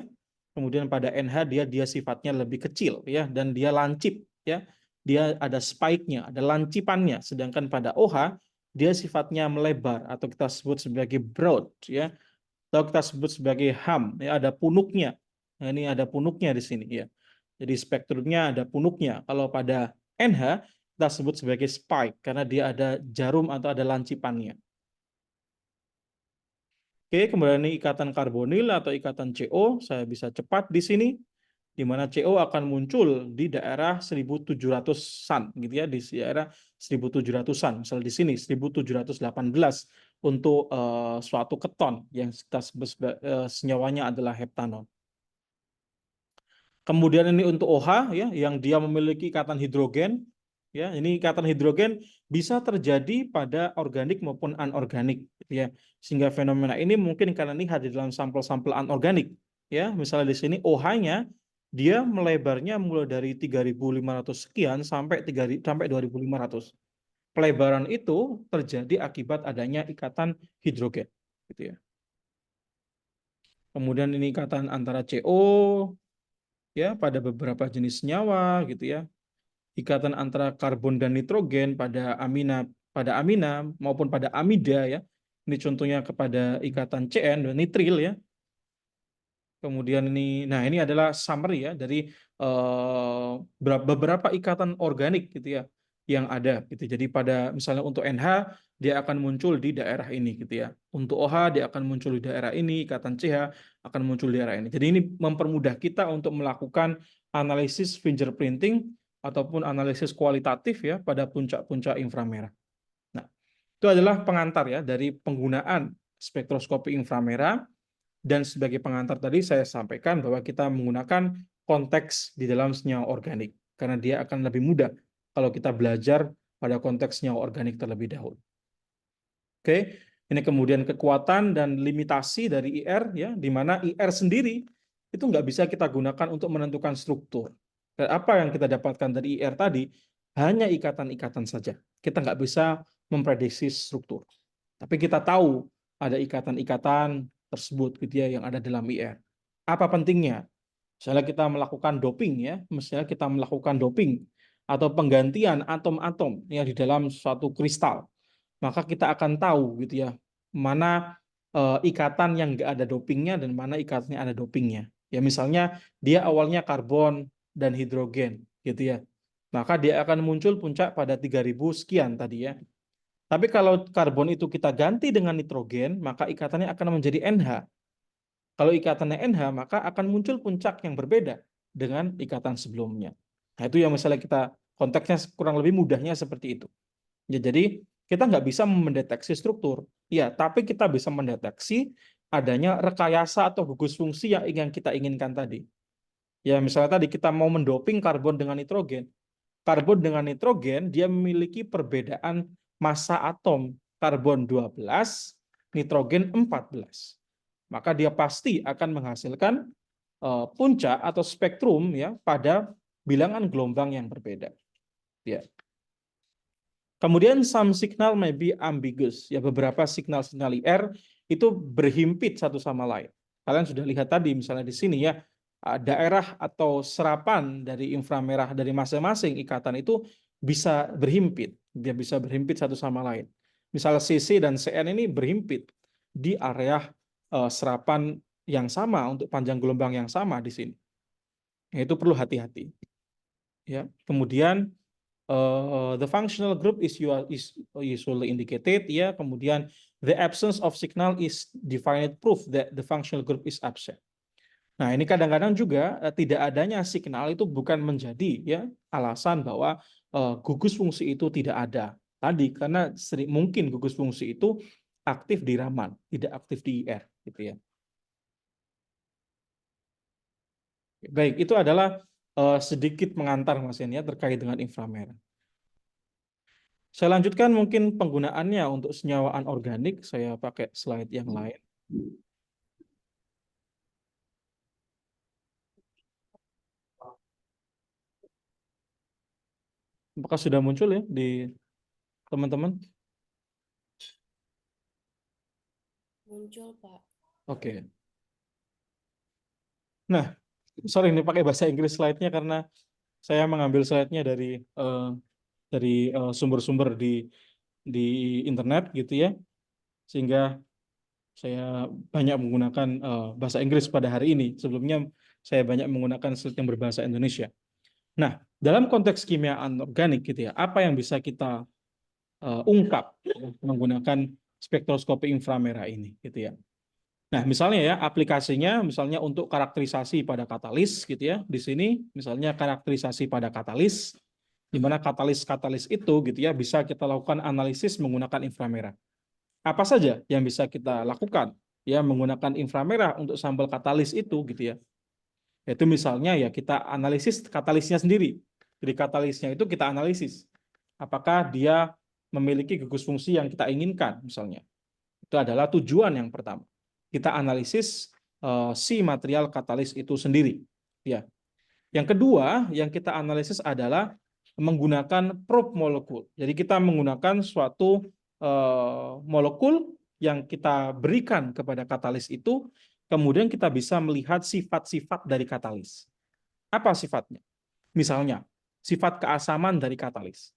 Kemudian pada NH dia sifatnya lebih kecil ya dan dia lancip ya. Dia ada spike-nya, ada lancipannya. Sedangkan pada OH dia sifatnya melebar atau kita sebut sebagai broad ya. Atau kita sebut sebagai ham ya, ada punuknya. Nah, ini ada punuknya di sini ya. Jadi spektrumnya ada punuknya. Kalau pada NH kita sebut sebagai spike karena dia ada jarum atau ada lancipannya. Oke, kemudian ini ikatan karbonil atau ikatan CO, saya bisa cepat di sini, di mana CO akan muncul di daerah 1700-an gitu ya, di daerah 1700-an, misal di sini 1718 untuk suatu keton yang kita sebut senyawanya adalah heptanon. Kemudian ini untuk OH ya, yang dia memiliki ikatan hidrogen. Ya, ini ikatan hidrogen bisa terjadi pada organik maupun anorganik, gitu ya. Sehingga fenomena ini mungkin karena lihat di dalam sampel-sampel anorganik. Ya, misalnya di sini OH-nya dia melebarnya mulai dari 3.500 sekian sampai 2.500. Pelebaran itu terjadi akibat adanya ikatan hidrogen, gitu ya. Kemudian ini ikatan antara CO ya pada beberapa jenis senyawa gitu ya. Ikatan antara karbon dan nitrogen pada amina maupun pada amida ya. Ini contohnya kepada ikatan CN dan nitril ya. Kemudian ini adalah summary ya dari beberapa ikatan organik gitu ya yang ada gitu. Jadi pada misalnya untuk NH dia akan muncul di daerah ini gitu ya. Untuk OH dia akan muncul di daerah ini, ikatan CH akan muncul di daerah ini. Jadi ini mempermudah kita untuk melakukan analisis fingerprinting ataupun analisis kualitatif ya pada puncak-puncak inframerah. Nah, itu adalah pengantar ya dari penggunaan spektroskopi inframerah. Dan sebagai pengantar tadi saya sampaikan bahwa kita menggunakan konteks di dalam senyawa organik. Karena dia akan lebih mudah kalau kita belajar pada konteks senyawa organik terlebih dahulu. Oke, ini kemudian kekuatan dan limitasi dari IR, ya, di mana IR sendiri itu nggak bisa kita gunakan untuk menentukan struktur. Dan apa yang kita dapatkan dari IR tadi hanya ikatan-ikatan saja. Kita nggak bisa memprediksi struktur. Tapi kita tahu ada ikatan-ikatan tersebut gitu ya yang ada dalam IR. Apa pentingnya? Misalnya kita melakukan doping ya, misalnya kita melakukan doping atau penggantian atom-atom yang di dalam suatu kristal, maka kita akan tahu gitu ya mana ikatan yang nggak ada dopingnya dan mana ikatnya ada dopingnya. Ya misalnya dia awalnya karbon dan hidrogen gitu ya, maka dia akan muncul puncak pada 3.000 sekian tadi ya. Tapi kalau karbon itu kita ganti dengan nitrogen, maka ikatannya akan menjadi NH. Kalau ikatannya NH, maka akan muncul puncak yang berbeda dengan ikatan sebelumnya. Nah, itu yang misalnya kita konteksnya kurang lebih mudahnya seperti itu. Ya, jadi Kita nggak bisa mendeteksi struktur, ya, tapi kita bisa mendeteksi adanya rekayasa atau gugus fungsi yang kita inginkan tadi. Ya, misalnya tadi kita mau mendoping karbon dengan nitrogen. Karbon dengan nitrogen dia memiliki perbedaan massa atom karbon 12, nitrogen 14. Maka dia pasti akan menghasilkan puncak atau spektrum ya pada bilangan gelombang yang berbeda. Ya. Kemudian some signal may be ambiguous. Ya, beberapa signal-signal IR itu berhimpit satu sama lain. Kalian sudah lihat tadi misalnya di sini ya, daerah atau serapan dari inframerah dari masing-masing ikatan itu bisa berhimpit. Dia bisa berhimpit satu sama lain. Misalnya CC dan CN ini berhimpit di area serapan yang sama untuk panjang gelombang yang sama di sini. Itu perlu hati-hati. Ya. Kemudian the functional group is usually indicated, ya. Kemudian the absence of signal is definite proof that the functional group is absent. Nah, ini kadang-kadang juga tidak adanya signal itu bukan menjadi ya alasan bahwa gugus fungsi itu tidak ada. Tadi karena mungkin gugus fungsi itu aktif di Raman, tidak aktif di IR, gitu ya. Baik, itu adalah sedikit mengantar Mas Yan ya terkait dengan inframerah. Saya lanjutkan mungkin penggunaannya untuk senyawa anorganik. Saya pakai slide yang lain. Apakah sudah muncul ya di teman-teman? Muncul, Pak. Oke. Nah, sorry ini pakai bahasa Inggris slide-nya karena saya mengambil slide-nya dari sumber-sumber di internet gitu ya. Sehingga saya banyak menggunakan bahasa Inggris pada hari ini. Sebelumnya saya banyak menggunakan slide yang berbahasa Indonesia. Nah, dalam konteks kimia anorganik gitu ya, apa yang bisa kita ungkap menggunakan spektroskopi inframerah ini gitu ya. Nah, misalnya ya aplikasinya misalnya untuk karakterisasi pada katalis gitu ya. Di sini misalnya karakterisasi pada katalis di mana katalis-katalis itu gitu ya bisa kita lakukan analisis menggunakan inframerah. Apa saja yang bisa kita lakukan ya menggunakan inframerah untuk sampel katalis itu gitu ya. Yaitu misalnya ya kita analisis katalisnya sendiri. Jadi katalisnya itu kita analisis. Apakah dia memiliki gugus fungsi yang kita inginkan misalnya. Itu adalah tujuan yang pertama. Kita analisis si material katalis itu sendiri. Ya. Yang kedua yang kita analisis adalah menggunakan probe molekul. Jadi kita menggunakan suatu molekul yang kita berikan kepada katalis itu, kemudian kita bisa melihat sifat-sifat dari katalis. Apa sifatnya? Misalnya, sifat keasaman dari katalis.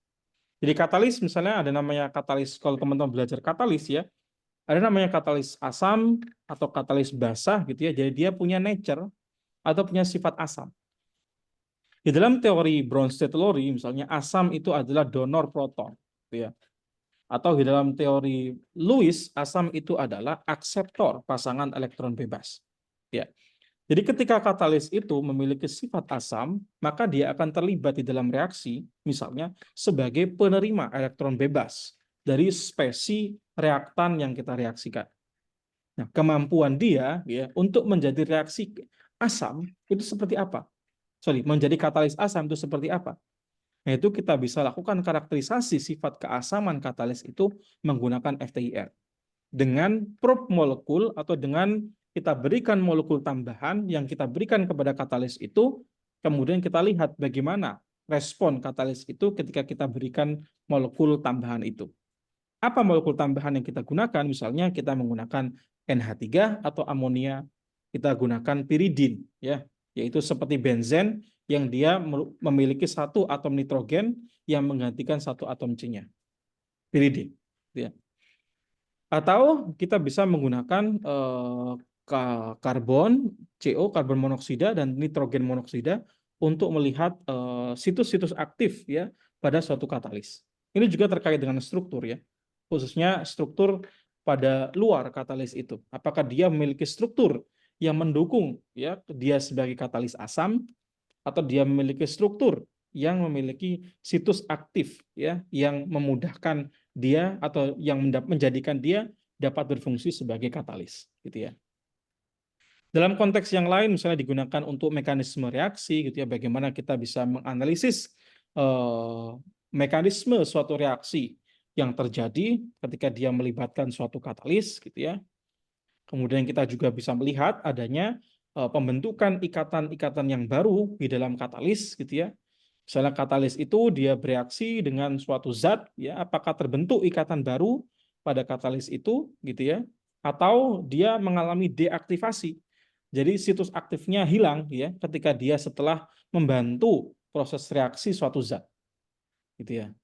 Jadi katalis misalnya ada namanya katalis, kalau teman-teman belajar katalis ya, ada namanya katalis asam atau katalis basah gitu ya. Jadi dia punya nature atau punya sifat asam. Di dalam teori Bronsted-Lowry misalnya asam itu adalah donor proton, gitu ya. Atau di dalam teori Lewis asam itu adalah akseptor pasangan elektron bebas. Ya. Jadi ketika katalis itu memiliki sifat asam, maka dia akan terlibat di dalam reaksi, misalnya sebagai penerima elektron bebas dari spesi reaktan yang kita reaksikan. Nah, kemampuan dia ya untuk menjadi reaksi asam itu seperti apa? Menjadi katalis asam itu seperti apa? Nah, itu kita bisa lakukan karakterisasi sifat keasaman katalis itu menggunakan FTIR. Dengan probe molekul atau dengan kita berikan molekul tambahan yang kita berikan kepada katalis itu, kemudian kita lihat bagaimana respon katalis itu ketika kita berikan molekul tambahan itu. Apa molekul tambahan yang kita gunakan? Misalnya kita menggunakan NH3 atau amonia, kita gunakan piridin, ya, yaitu seperti benzen yang dia memiliki satu atom nitrogen yang menggantikan satu atom C-nya, piridin. Ya. Atau kita bisa menggunakan karbon, CO, karbon monoksida, dan nitrogen monoksida untuk melihat situs-situs aktif ya pada suatu katalis. Ini juga terkait dengan struktur ya, khususnya struktur pada luar katalis itu. Apakah dia memiliki struktur yang mendukung ya dia sebagai katalis asam, atau dia memiliki struktur yang memiliki situs aktif ya, yang memudahkan dia atau yang menjadikan dia dapat berfungsi sebagai katalis, gitu ya. Dalam konteks yang lain, misalnya digunakan untuk mekanisme reaksi, gitu ya, bagaimana kita bisa menganalisis mekanisme suatu reaksi yang terjadi ketika dia melibatkan suatu katalis, gitu ya. Kemudian kita juga bisa melihat adanya pembentukan ikatan-ikatan yang baru di dalam katalis, gitu ya. Misalnya katalis itu dia bereaksi dengan suatu zat, ya, apakah terbentuk ikatan baru pada katalis itu, gitu ya, atau dia mengalami deaktivasi. Jadi situs aktifnya hilang, ya, ketika dia setelah membantu proses reaksi suatu zat, gitu ya.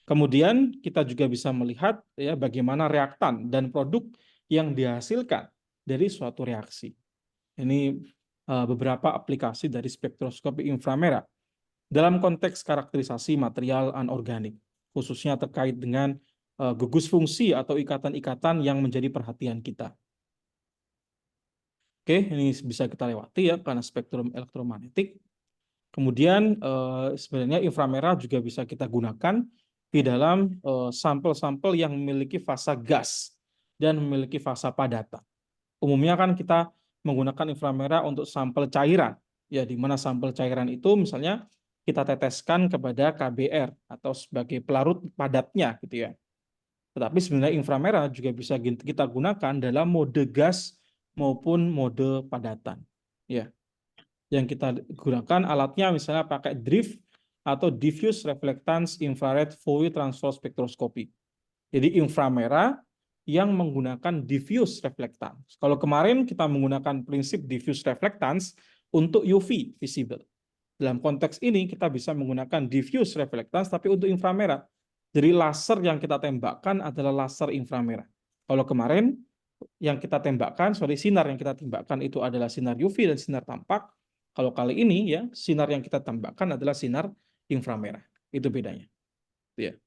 Kemudian kita juga bisa melihat ya bagaimana reaktan dan produk yang dihasilkan dari suatu reaksi. Ini beberapa aplikasi dari spektroskopi inframerah dalam konteks karakterisasi material anorganik, khususnya terkait dengan gugus fungsi atau ikatan-ikatan yang menjadi perhatian kita. Oke, ini bisa kita lewati ya karena spektrum elektromagnetik. Kemudian sebenarnya inframerah juga bisa kita gunakan di dalam sampel-sampel yang memiliki fasa gas dan memiliki fasa padatan. Umumnya kan kita menggunakan inframerah untuk sampel cairan, ya, di mana sampel cairan itu misalnya kita teteskan kepada KBR atau sebagai pelarut padatnya, gitu ya. Tetapi sebenarnya inframerah juga bisa kita gunakan dalam mode gas maupun mode padatan, ya. Yang kita gunakan alatnya misalnya pakai DRIF atau Diffuse Reflectance Infrared Fourier Transfer Spectroscopy. Jadi inframerah yang menggunakan diffuse reflectance. Kalau kemarin kita menggunakan prinsip diffuse reflectance untuk UV visible. Dalam konteks ini kita bisa menggunakan diffuse reflectance tapi untuk inframerah. Jadi laser yang kita tembakkan adalah laser inframerah. Kalau kemarin yang kita tembakkan, sinar yang kita tembakkan itu adalah sinar UV dan sinar tampak. Kalau kali ini ya, sinar yang kita tembakkan adalah sinar inframerah. Itu bedanya. Ya.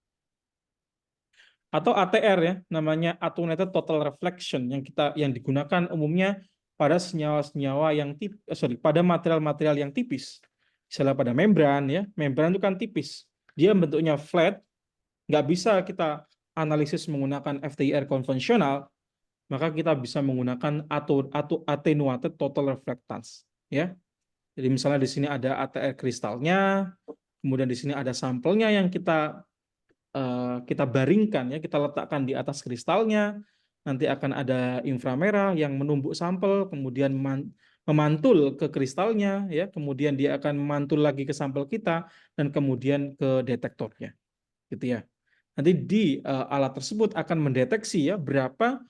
Atau ATR ya, namanya Attenuated Total Reflection yang digunakan umumnya pada senyawa-senyawa yang pada material-material yang tipis. Misalnya pada membran ya, membran itu kan tipis. Dia bentuknya flat, nggak bisa kita analisis menggunakan FTIR konvensional, maka kita bisa menggunakan attenuated total reflectance ya. Jadi misalnya di sini ada ATR kristalnya, kemudian di sini ada sampelnya yang kita baringkan ya, kita letakkan di atas kristalnya. Nanti akan ada inframerah yang menumbuk sampel, kemudian memantul ke kristalnya ya, kemudian dia akan memantul lagi ke sampel kita dan kemudian ke detektornya. Gitu ya. Nanti di alat tersebut akan mendeteksi ya berapa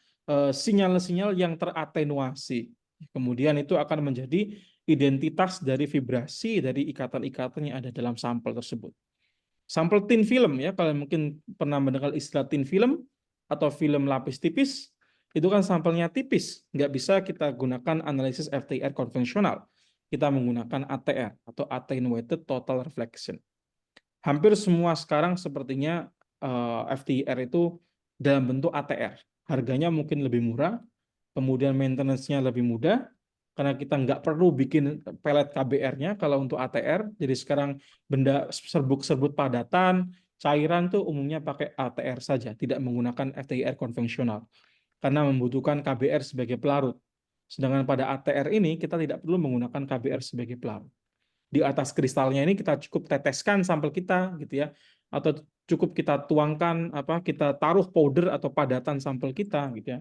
sinyal-sinyal yang teratenuasi. Kemudian itu akan menjadi identitas dari vibrasi dari ikatan-ikatan yang ada dalam sampel tersebut. Sampel thin film ya, kalian mungkin pernah mendengar istilah thin film atau film lapis tipis, itu kan sampelnya tipis, nggak bisa kita gunakan analisis FTIR konvensional. Kita menggunakan ATR atau Attenuated Total Reflection. Hampir semua sekarang sepertinya FTIR itu dalam bentuk ATR. Harganya mungkin lebih murah, kemudian maintenance-nya lebih mudah, karena kita nggak perlu bikin pelet KBR-nya kalau untuk ATR. Jadi sekarang benda serbuk-serbuk padatan, cairan tuh umumnya pakai ATR saja, tidak menggunakan FTIR konvensional, karena membutuhkan KBR sebagai pelarut. Sedangkan pada ATR ini kita tidak perlu menggunakan KBR sebagai pelarut. Di atas kristalnya ini kita cukup teteskan sampel kita gitu ya, atau cukup kita tuangkan kita taruh powder atau padatan sampel kita gitu ya,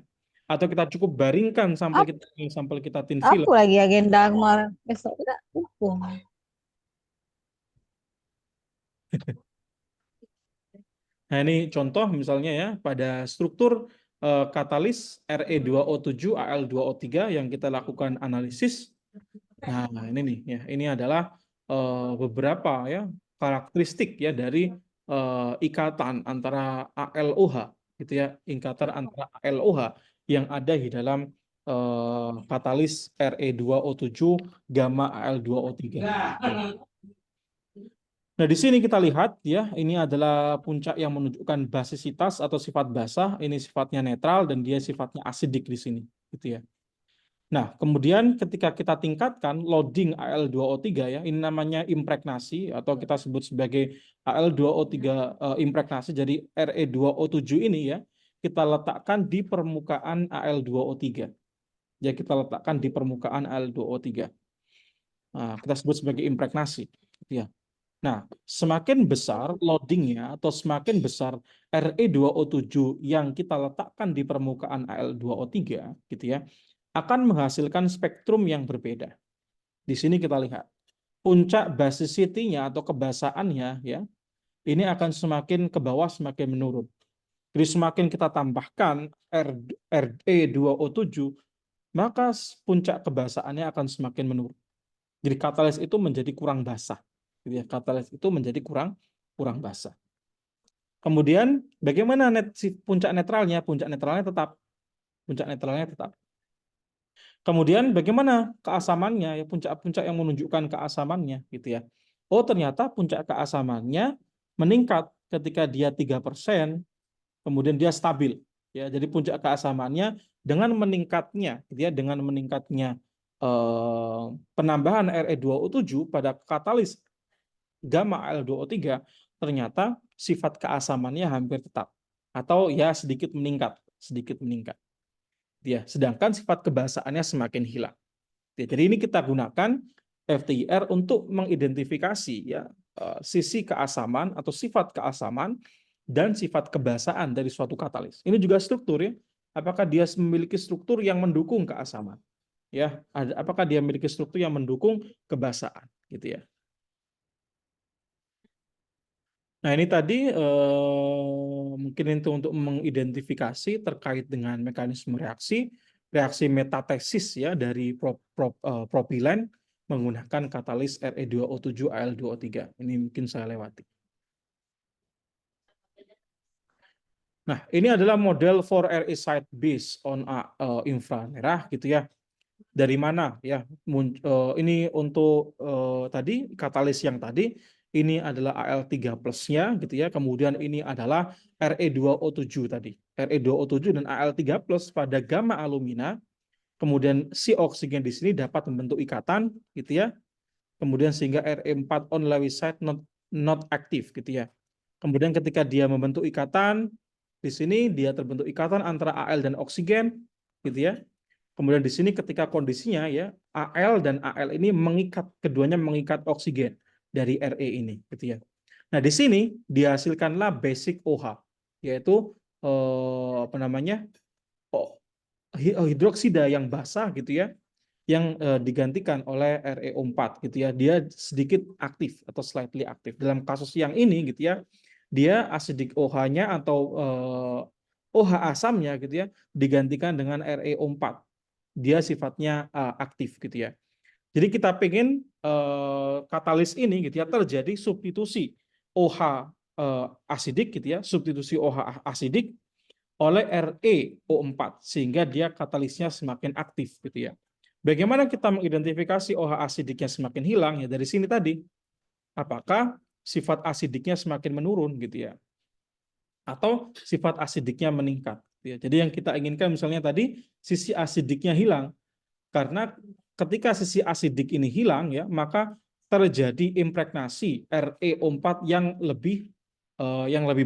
atau kita cukup baringkan sampel kita thin film. Apa lagi agenda kemarin? Besok tidak hukum. Nah ini contoh misalnya ya pada struktur katalis Re2O7 Al2O3 yang kita lakukan analisis. Nah ini nih ya, ini adalah beberapa ya karakteristik ya dari ikatan antara ALOH gitu ya, ikatan antara ALOH yang ada di dalam katalis Re2O7 gamma Al2O3. Nah, di sini kita lihat ya, ini adalah puncak yang menunjukkan basisitas atau sifat basah, ini sifatnya netral dan dia sifatnya asidik di sini gitu ya. Nah, kemudian ketika kita tingkatkan loading Al2O3 ya, ini namanya impregnasi atau kita sebut sebagai Al2O3 impregnasi, jadi Re2O7 ini ya, kita letakkan di permukaan Al2O3. Ya, kita letakkan di permukaan Al2O3. Nah, kita sebut sebagai impregnasi. Ya. Nah, semakin besar loadingnya atau semakin besar Re2O7 yang kita letakkan di permukaan Al2O3, gitu ya, akan menghasilkan spektrum yang berbeda. Di sini kita lihat puncak basicity-nya atau kebasaannya ya, ini akan semakin ke bawah semakin menurun. Jadi semakin kita tambahkan Re2O7, maka puncak kebasaannya akan semakin menurun. Jadi katalis itu menjadi kurang basah. Gitu ya. Katalis itu menjadi kurang basah. Kemudian bagaimana puncak netralnya? Puncak netralnya tetap. Kemudian bagaimana keasamannya? Ya, puncak-puncak yang menunjukkan keasamannya gitu ya. Oh, ternyata puncak keasamannya meningkat ketika dia 3%, kemudian dia stabil. Ya, jadi puncak keasamannya dengan meningkatnya gitu ya, dengan meningkatnya penambahan Re2O7 pada katalis gamma Al2O3, ternyata sifat keasamannya hampir tetap atau ya sedikit meningkat. Ya, sedangkan sifat kebasaannya semakin hilang. Ya, jadi ini kita gunakan FTIR untuk mengidentifikasi ya sisi keasaman atau sifat keasaman dan sifat kebasaan dari suatu katalis. Ini juga struktur ya. Apakah dia memiliki struktur yang mendukung keasaman? Ya, apakah dia memiliki struktur yang mendukung kebasaan gitu ya. Nah, ini tadi mungkin itu untuk mengidentifikasi terkait dengan mekanisme reaksi metatesis ya dari propilen menggunakan katalis Re2O7 Al2O3. Ini mungkin saya lewati. Nah, ini adalah model for Re site based on inframerah gitu ya. Dari mana ya? Ini untuk tadi katalis yang tadi. Ini adalah Al3 plusnya gitu ya. Kemudian ini adalah Re2O7 tadi. Re2O7 dan Al3 plus pada gamma alumina. Kemudian si oksigen di sini dapat membentuk ikatan gitu ya. Kemudian sehingga Re4 on Lewis site not active gitu ya. Kemudian ketika dia membentuk ikatan di sini dia terbentuk ikatan antara Al dan oksigen gitu ya. Kemudian di sini ketika kondisinya ya Al dan Al ini keduanya mengikat oksigen dari Re ini gitu ya. Nah, di sini dihasilkanlah basic OH yaitu apa namanya? Hidroksida yang basah gitu ya yang digantikan oleh ReO4 gitu ya. Dia sedikit aktif atau slightly aktif. Dalam kasus yang ini gitu ya, dia acidic OH-nya atau OH asamnya gitu ya digantikan dengan ReO4. Dia sifatnya aktif gitu ya. Jadi kita pengen katalis ini gitu ya terjadi substitusi OH asidik gitu ya, substitusi OH asidik oleh ReO4 sehingga dia katalisnya semakin aktif gitu ya. Bagaimana kita mengidentifikasi OH asidiknya semakin hilang ya dari sini tadi. Apakah sifat asidiknya semakin menurun gitu ya atau sifat asidiknya meningkat gitu ya. Jadi yang kita inginkan misalnya tadi sisi asidiknya hilang. Karena ketika sisi asidik ini hilang ya, maka terjadi impregnasi ReO4 yang lebih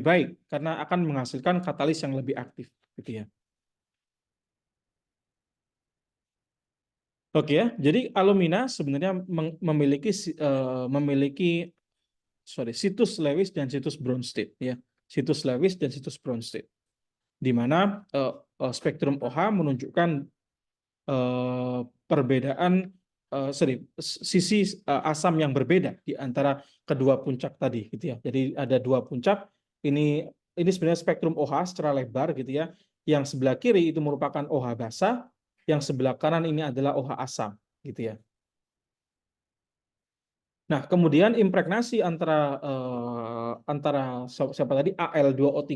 baik karena akan menghasilkan katalis yang lebih aktif gitu ya. Oke ya, jadi alumina sebenarnya memiliki situs Lewis dan situs Bronsted ya. Situs Lewis dan situs Bronsted. Di mana spektrum OH menunjukkan perbedaan sisi asam yang berbeda di antara kedua puncak tadi gitu ya. Jadi ada dua puncak. Ini sebenarnya spektrum OH secara lebar gitu ya. Yang sebelah kiri itu merupakan OH basah, yang sebelah kanan ini adalah OH asam gitu ya. Nah, kemudian impregnasi antara siapa tadi Al2O3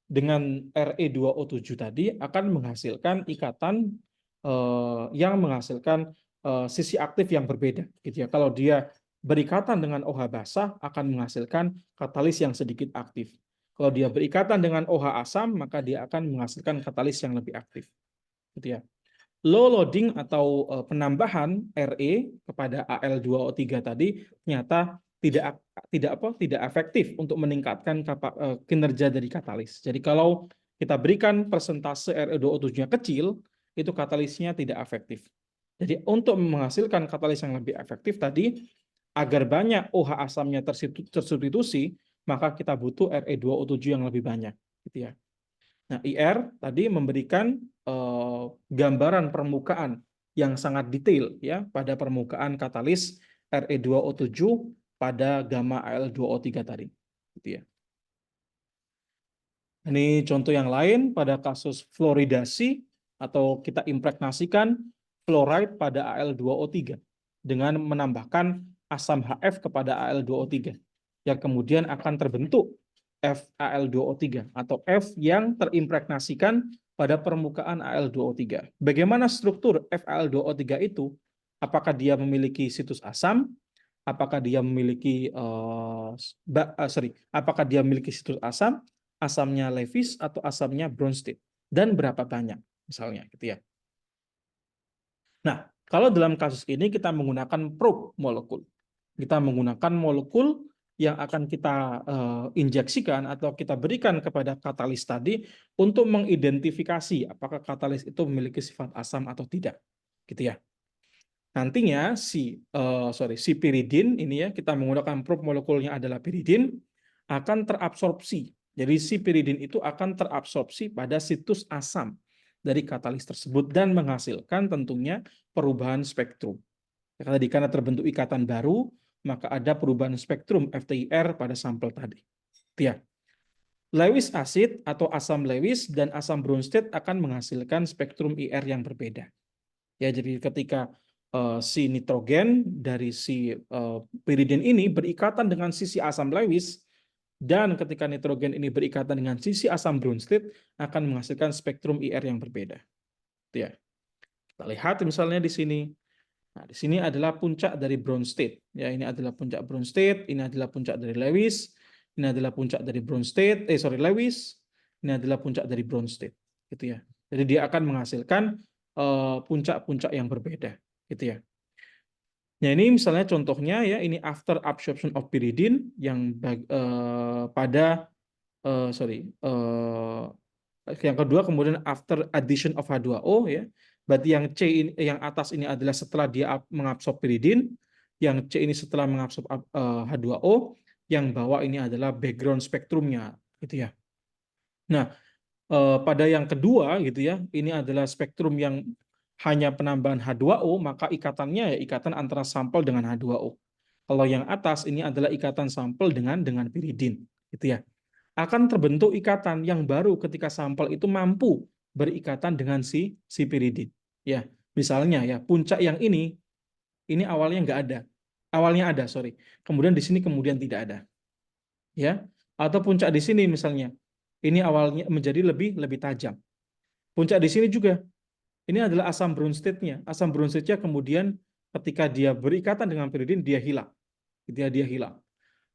dengan Re2O7 tadi akan menghasilkan ikatan yang menghasilkan sisi aktif yang berbeda gitu ya. Kalau dia berikatan dengan OH basah akan menghasilkan katalis yang sedikit aktif. Kalau dia berikatan dengan OH asam maka dia akan menghasilkan katalis yang lebih aktif. Gitu ya. low loading atau penambahan Re kepada Al2O3 tadi ternyata tidak efektif untuk meningkatkan kinerja dari katalis. Jadi kalau kita berikan persentase Re2O7-nya kecil, itu katalisnya tidak efektif. Jadi untuk menghasilkan katalis yang lebih efektif tadi, agar banyak OH asamnya tersubstitusi, maka kita butuh Re2O7 yang lebih banyak, gitu ya. Nah, IR tadi memberikan gambaran permukaan yang sangat detail ya pada permukaan katalis Re2O7 pada gamma Al2O3 tadi, gitu ya. Ini contoh yang lain pada kasus fluoridasi atau kita impregnasikan fluoride pada Al2O3 dengan menambahkan asam HF kepada Al2O3 yang kemudian akan terbentuk FAL2O3 atau F yang terimpregnasikan pada permukaan Al2O3. Bagaimana struktur FAL2O3 itu? Apakah dia memiliki situs asam? Apakah dia memiliki apakah dia memiliki situs asam, asamnya Lewis atau asamnya Bronsted, dan berapa banyak misalnya, gitu ya. Nah, kalau dalam kasus ini kita menggunakan probe molekul. Kita menggunakan molekul yang akan kita injeksikan atau kita berikan kepada katalis tadi untuk mengidentifikasi apakah katalis itu memiliki sifat asam atau tidak, gitu ya. Nantinya si piridin ini ya, kita menggunakan probe molekulnya adalah piridin, akan terabsorpsi. Jadi si piridin itu akan terabsorpsi pada situs asam dari katalis tersebut dan menghasilkan tentunya perubahan spektrum. Tadi karena terbentuk ikatan baru, maka ada perubahan spektrum FTIR pada sampel tadi. Ya. Lewis acid atau asam Lewis dan asam Bronsted akan menghasilkan spektrum IR yang berbeda. Ya, jadi ketika si nitrogen dari si piridin ini berikatan dengan sisi asam Lewis, dan ketika nitrogen ini berikatan dengan sisi asam Bronsted akan menghasilkan spektrum IR yang berbeda. Ya. Kita lihat misalnya di sini. Nah, di sini adalah puncak dari Bronsted. Ya, ini adalah puncak Bronsted, ini adalah puncak dari Lewis, ini adalah puncak dari Bronsted, Lewis, ini adalah puncak dari Bronsted, gitu ya. Jadi dia akan menghasilkan puncak-puncak yang berbeda, gitu ya. Nah, ini misalnya contohnya ya, ini after absorption of pyridine yang yang kedua kemudian after addition of H2O ya. Berarti yang C ini, yang atas ini adalah setelah dia mengabsorb pyridine, yang C ini setelah mengabsorb H2O, yang bawah ini adalah background spektrumnya, gitu ya. Nah, pada yang kedua gitu ya, ini adalah spektrum yang hanya penambahan H2O, maka ikatannya ya ikatan antara sampel dengan H2O. Kalau yang atas ini adalah ikatan sampel dengan piridin, gitu ya. Akan terbentuk ikatan yang baru ketika sampel itu mampu berikatan dengan si piridin. Ya, misalnya ya puncak yang ini awalnya nggak ada, awalnya ada, sorry. Kemudian di sini kemudian tidak ada, ya. Atau puncak di sini misalnya, ini awalnya menjadi lebih tajam. Puncak di sini juga, ini adalah asam Bronsted-nya. Asam Bronsted-nya kemudian ketika dia berikatan dengan piridin dia hilang, dia hilang.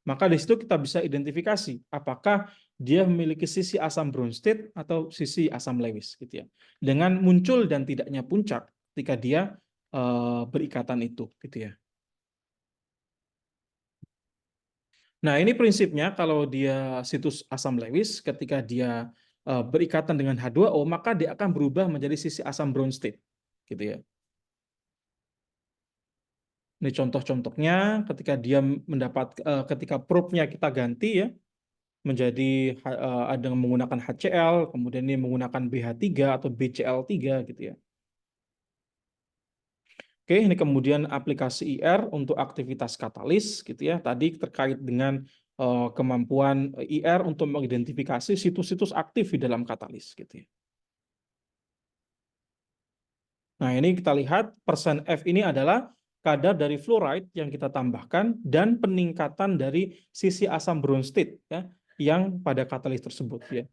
Maka di situ kita bisa identifikasi apakah dia memiliki sisi asam Bronsted atau sisi asam Lewis, gitu ya. Dengan muncul dan tidaknya puncak ketika dia berikatan itu, gitu ya. Nah, ini prinsipnya kalau dia situs asam Lewis ketika dia berikatan dengan H2O, maka dia akan berubah menjadi sisi asam Bronsted, gitu ya. Ini contoh-contohnya ketika dia ketika probe-nya kita ganti ya menjadi ada yang menggunakan HCl, kemudian ini menggunakan BH3 atau BCl3 gitu ya. Oke, ini kemudian aplikasi IR untuk aktivitas katalis gitu ya. Tadi terkait dengan kemampuan IR untuk mengidentifikasi situs-situs aktif di dalam katalis gitu ya. Nah, ini kita lihat persen F ini adalah kadar dari fluoride yang kita tambahkan dan peningkatan dari sisi asam Bronsted ya yang pada katalis tersebut ya.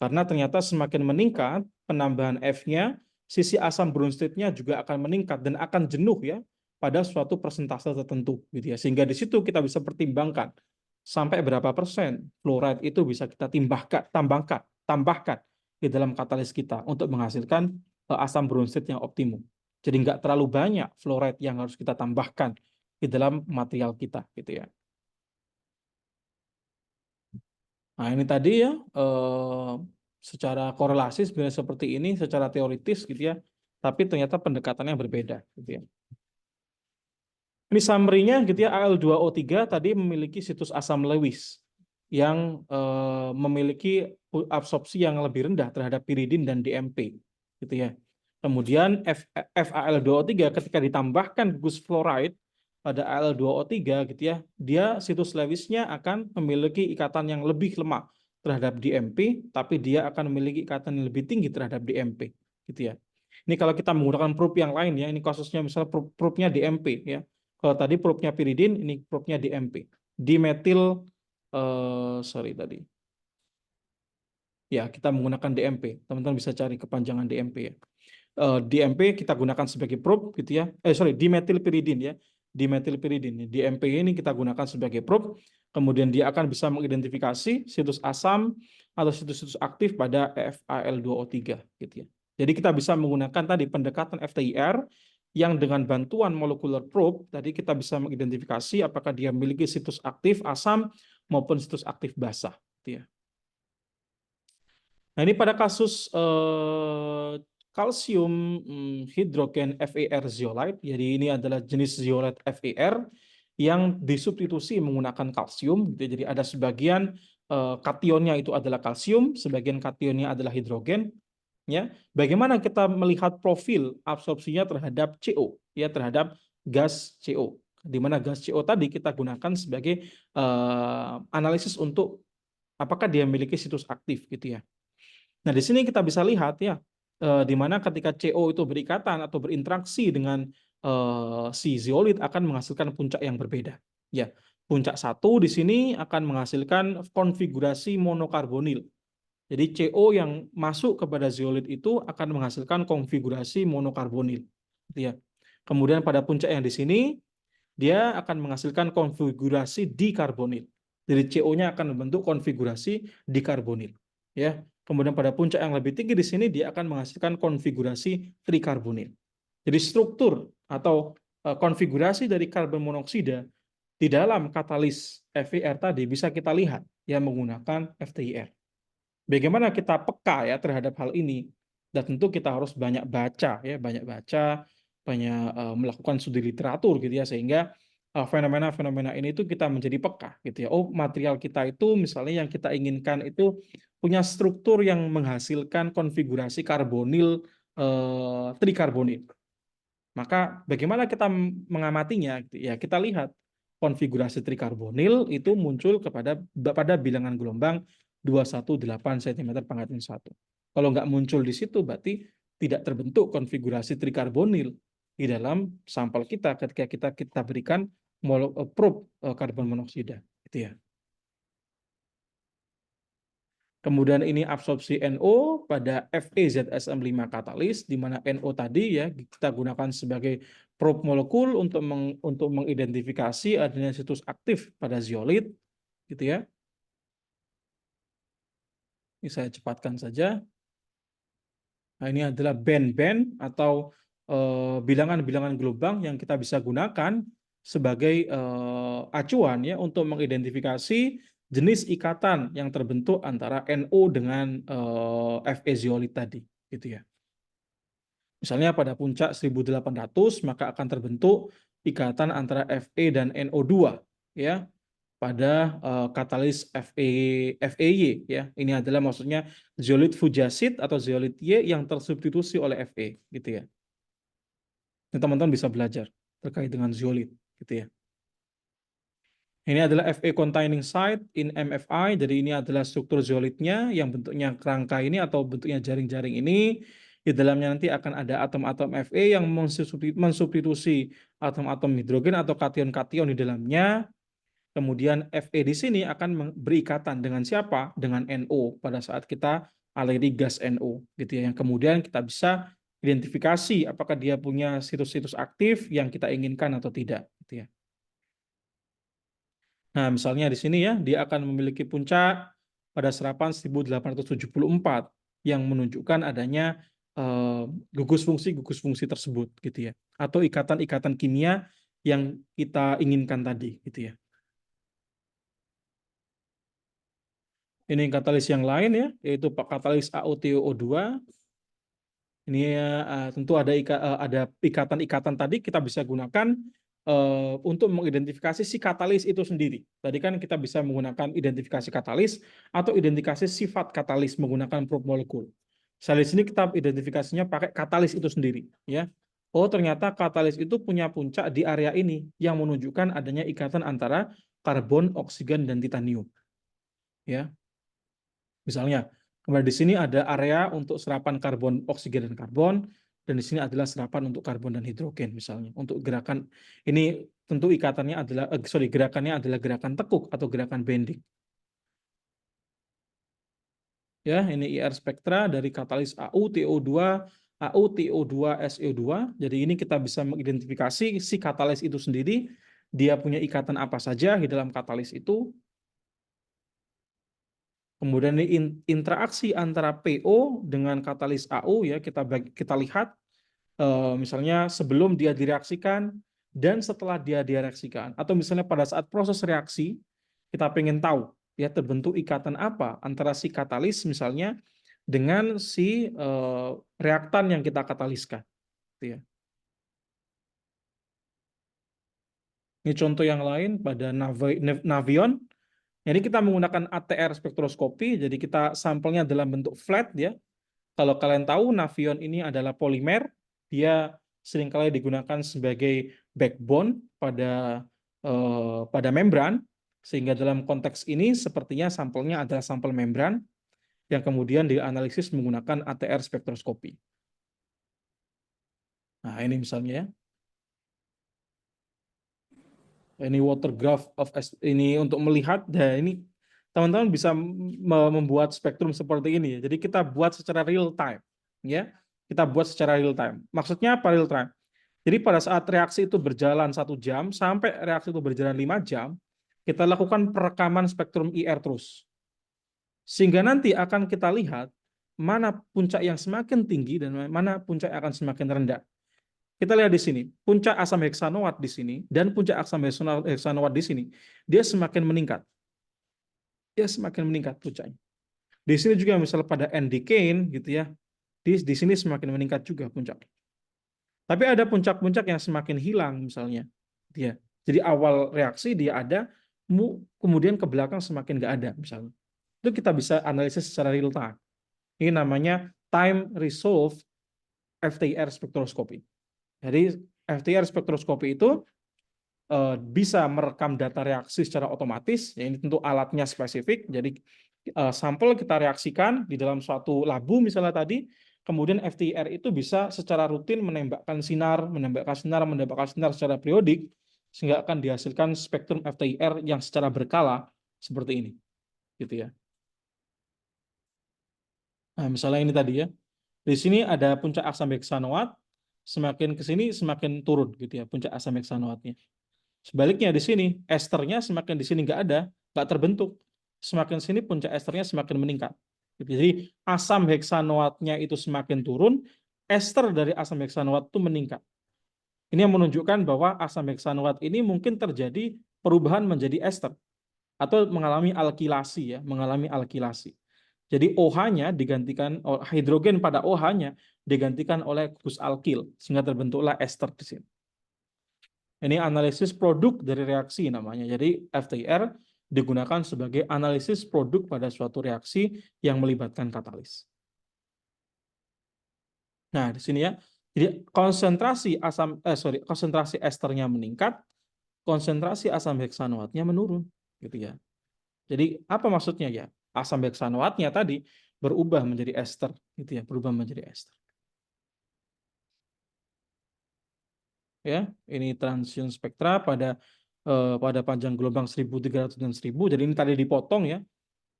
Karena ternyata semakin meningkat penambahan F-nya, sisi asam Bronsted-nya juga akan meningkat dan akan jenuh ya pada suatu persentase tertentu gitu ya. Sehingga di situ kita bisa pertimbangkan sampai berapa persen fluoride itu bisa kita tambahkan di dalam katalis kita untuk menghasilkan asam bromsid yang optimum. Jadi nggak terlalu banyak fluoride yang harus kita tambahkan di dalam material kita, gitu ya. Nah, ini tadi ya, secara korelasi sebenarnya seperti ini, secara teoritis gitu ya, tapi ternyata pendekatannya berbeda, gitu ya. Ini summary-nya gitu ya, Al2O3 tadi memiliki situs asam Lewis yang memiliki absorpsi yang lebih rendah terhadap piridin dan DMP, gitu ya. Kemudian FAL2O3 ketika ditambahkan gugus fluoride pada Al2O3 gitu ya, dia situs Lewisnya akan memiliki ikatan yang lebih lemah terhadap DMP, tapi dia akan memiliki ikatan yang lebih tinggi terhadap DMP, gitu ya. Ini kalau kita menggunakan probe yang lain ya, ini kasusnya misalnya probe-nya DMP ya. Kalau tadi probe-nya piridin, ini probe-nya DMP. Dimetil, sorry tadi. Ya, kita menggunakan DMP. Teman-teman bisa cari kepanjangan DMP ya. DMP kita gunakan sebagai probe gitu ya. Dimetilpiridin ya. Dimetilpiridin. DMP ini kita gunakan sebagai probe. Kemudian dia akan bisa mengidentifikasi situs asam atau situs-situs aktif pada FAL2O3 gitu ya. Jadi kita bisa menggunakan tadi pendekatan FTIR yang dengan bantuan molecular probe tadi kita bisa mengidentifikasi apakah dia memiliki situs aktif asam maupun situs aktif basa gitu ya. Nah, ini pada kasus kalsium hidrogen FeR zeolite. Jadi ini adalah jenis zeolite FeR yang disubstitusi menggunakan kalsium. Jadi ada sebagian kationnya itu adalah kalsium, sebagian kationnya adalah hidrogen. Ya, bagaimana kita melihat profil absorpsinya terhadap CO, ya terhadap gas CO. Di mana gas CO tadi kita gunakan sebagai analisis untuk apakah dia memiliki situs aktif gitu ya. Nah, di sini kita bisa lihat ya, di mana ketika CO itu berikatan atau berinteraksi dengan si zeolit akan menghasilkan puncak yang berbeda. Ya, puncak 1 di sini akan menghasilkan konfigurasi monokarbonil. Jadi CO yang masuk kepada zeolit itu akan menghasilkan konfigurasi monokarbonil. Gitu ya. Kemudian pada puncak yang di sini, dia akan menghasilkan konfigurasi dikarbonil. Jadi CO-nya akan membentuk konfigurasi dikarbonil. Ya. Kemudian pada puncak yang lebih tinggi di sini, dia akan menghasilkan konfigurasi trikarbonil. Jadi struktur atau konfigurasi dari karbon monoksida di dalam katalis FeR tadi bisa kita lihat yang menggunakan FTIR. Bagaimana kita peka ya terhadap hal ini? Dan tentu kita harus banyak baca ya, banyak melakukan studi literatur gitu ya, sehingga fenomena-fenomena ini itu kita menjadi peka gitu ya. Oh, material kita itu misalnya yang kita inginkan itu punya struktur yang menghasilkan konfigurasi karbonil trikarbonil. Maka bagaimana kita mengamatinya? Ya kita lihat konfigurasi trikarbonil itu muncul pada bilangan gelombang 218 cm pangkatan 1. Kalau nggak muncul di situ berarti tidak terbentuk konfigurasi trikarbonil di dalam sampel kita ketika kita berikan probe karbon monoksida gitu ya. Kemudian ini absorpsi NO pada FeZSM5 katalis, di mana NO tadi ya kita gunakan sebagai probe molekul untuk mengidentifikasi adanya situs aktif pada zeolit, gitu ya. Ini saya cepatkan saja. Nah, ini adalah band-band atau bilangan-bilangan gelombang yang kita bisa gunakan sebagai acuan ya untuk mengidentifikasi jenis ikatan yang terbentuk antara NO dengan Fe zeolit tadi, gitu ya. Misalnya pada puncak 1800 maka akan terbentuk ikatan antara Fe dan NO2 ya pada katalis FeY ya. Ini adalah maksudnya zeolit fujasid atau zeolit Y yang tersubstitusi oleh Fe gitu ya. Ini teman-teman bisa belajar terkait dengan zeolit gitu ya. Ini adalah Fe containing site in MFI. Jadi ini adalah struktur zeolitnya yang bentuknya kerangka ini atau bentuknya jaring-jaring ini. Di dalamnya nanti akan ada atom-atom Fe yang mensubstitusi atom-atom hidrogen atau kation-kation di dalamnya. Kemudian Fe di sini akan berikatan dengan siapa? Dengan NO pada saat kita aliri gas NO gitu ya. Yang kemudian kita bisa identifikasi apakah dia punya situs-situs aktif yang kita inginkan atau tidak gitu ya. Nah, misalnya di sini ya, dia akan memiliki puncak pada serapan 1874 yang menunjukkan adanya gugus fungsi tersebut gitu ya, atau ikatan-ikatan kimia yang kita inginkan tadi gitu ya. Ini katalis yang lain ya, yaitu katalis AuTO2. Ini tentu ada ikatan-ikatan tadi kita bisa gunakan untuk mengidentifikasi si katalis itu sendiri. Tadi kan kita bisa menggunakan identifikasi katalis atau identifikasi sifat katalis menggunakan probe molekul. Misalnya di sini kita identifikasinya pakai katalis itu sendiri, ya. Oh, ternyata katalis itu punya puncak di area ini yang menunjukkan adanya ikatan antara karbon, oksigen, dan titanium. Ya, misalnya, kemudian di sini ada area untuk serapan karbon, oksigen, dan karbon, dan di sini adalah serapan untuk karbon dan hidrogen, misalnya. Untuk gerakan ini tentu ikatannya adalah, gerakannya adalah gerakan tekuk atau gerakan bending. Ya, ini IR spektra dari katalis AuTO2, AuTO2, SO2. Jadi ini kita bisa mengidentifikasi si katalis itu sendiri, dia punya ikatan apa saja di dalam katalis itu. Kemudian ini interaksi antara PO dengan katalis AU ya, kita lihat misalnya sebelum dia direaksikan dan setelah dia direaksikan, atau misalnya pada saat proses reaksi kita pengen tahu ya terbentuk ikatan apa antara si katalis misalnya dengan si reaktan yang kita kataliskan gitu ya. Ini contoh yang lain pada Navion. Jadi kita menggunakan ATR spektroskopi, jadi kita sampelnya dalam bentuk flat ya. Kalau kalian tahu Navion ini adalah polimer, dia seringkali digunakan sebagai backbone pada membran, sehingga dalam konteks ini sepertinya sampelnya adalah sampel membran yang kemudian dianalisis menggunakan ATR spektroskopi. Nah, ini misalnya ya. Ini water graph of ini untuk melihat, dan ini teman-teman bisa membuat spektrum seperti ini. Jadi kita buat secara real time, ya. Kita buat secara real time. Maksudnya apa real time? Jadi pada saat reaksi itu berjalan 1 jam sampai reaksi itu berjalan 5 jam, kita lakukan perekaman spektrum IR terus. Sehingga nanti akan kita lihat mana puncak yang semakin tinggi dan mana puncak yang akan semakin rendah. Kita lihat di sini, puncak asam heksanoat di sini dan puncak asam heksanoat di sini, dia semakin meningkat. Dia semakin meningkat puncaknya. Di sini juga misalnya pada N-decane gitu ya, di sini semakin meningkat juga puncak. Tapi ada puncak-puncak yang semakin hilang misalnya. Dia. Jadi awal reaksi dia ada, kemudian ke belakang semakin nggak ada misalnya. Itu kita bisa analisis secara real time. Ini namanya time resolved FTIR spektroskopi. Jadi FTIR spektroskopi itu bisa merekam data reaksi secara otomatis. Ya, ini tentu alatnya spesifik. Jadi sampel kita reaksikan di dalam suatu labu misalnya tadi, kemudian FTIR itu bisa secara rutin menembakkan sinar secara periodik, sehingga akan dihasilkan spektrum FTIR yang secara berkala seperti ini, gitu ya. Nah, misalnya ini tadi ya, di sini ada puncak asam heksanoat, semakin ke sini semakin turun gitu ya puncak asam heksanoatnya. Sebaliknya di sini esternya semakin di sini nggak terbentuk, semakin sini puncak esternya semakin meningkat. Jadi asam heksanoatnya itu semakin turun, ester dari asam heksanoat itu meningkat. Ini yang menunjukkan bahwa asam heksanoat ini mungkin terjadi perubahan menjadi ester atau mengalami alkilasi. Jadi OH-nya digantikan, hidrogen pada OH-nya digantikan oleh gugus alkil, sehingga terbentuklah ester di sini. Ini analisis produk dari reaksi namanya. Jadi FTIR digunakan sebagai analisis produk pada suatu reaksi yang melibatkan katalis. Nah, di sini ya. Jadi konsentrasi esternya meningkat, konsentrasi asam heksanoatnya menurun, gitu ya. Jadi apa maksudnya ya? Asam heksanoatnya tadi berubah menjadi ester, gitu ya, berubah menjadi ester. Ya, ini transition spektra pada panjang gelombang 1300 dan 1000. Jadi ini tadi dipotong ya.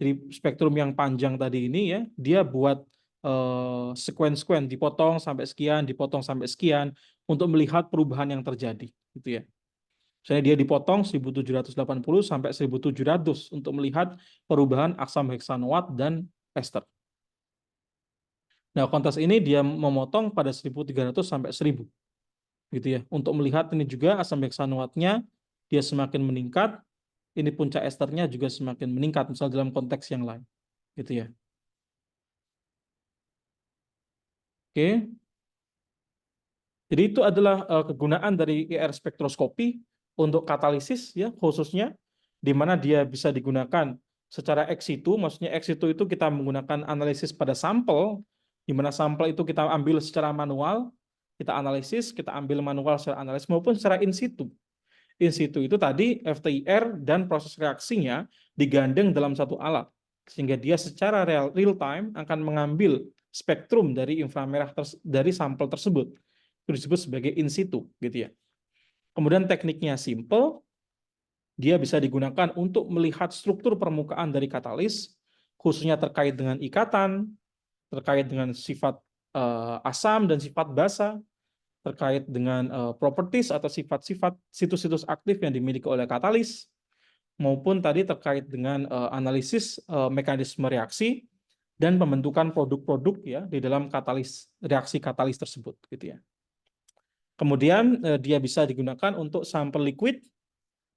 Jadi spektrum yang panjang tadi ini ya, dia buat sekuen-sekuen dipotong sampai sekian untuk melihat perubahan yang terjadi, gitu ya. Misalnya dia dipotong 1780 sampai 1700 untuk melihat perubahan asam heksanoat dan ester. Nah, kontras ini dia memotong pada 1300 sampai 1000 gitu ya. Untuk melihat ini juga asam heksanuatnya dia semakin meningkat, ini puncak esternya juga semakin meningkat misal dalam konteks yang lain gitu ya. Oke. Jadi itu adalah kegunaan dari IR spektroskopi untuk katalisis ya khususnya di mana dia bisa digunakan secara ex situ, maksudnya ex situ itu kita menggunakan analisis pada sampel di mana sampel itu kita ambil secara manual, kita analisis, kita ambil manual secara analisis maupun secara in situ. In situ itu tadi FTIR dan proses reaksinya digandeng dalam satu alat sehingga dia secara real time akan mengambil spektrum dari inframerah dari sampel tersebut. Itu disebut sebagai in situ gitu ya. Kemudian tekniknya simple, dia bisa digunakan untuk melihat struktur permukaan dari katalis, khususnya terkait dengan ikatan, terkait dengan sifat asam dan sifat basa, terkait dengan properties atau sifat-sifat situs-situs aktif yang dimiliki oleh katalis, maupun tadi terkait dengan analisis mekanisme reaksi dan pembentukan produk-produk ya di dalam katalis reaksi katalis tersebut gitu ya. Kemudian dia bisa digunakan untuk sampel liquid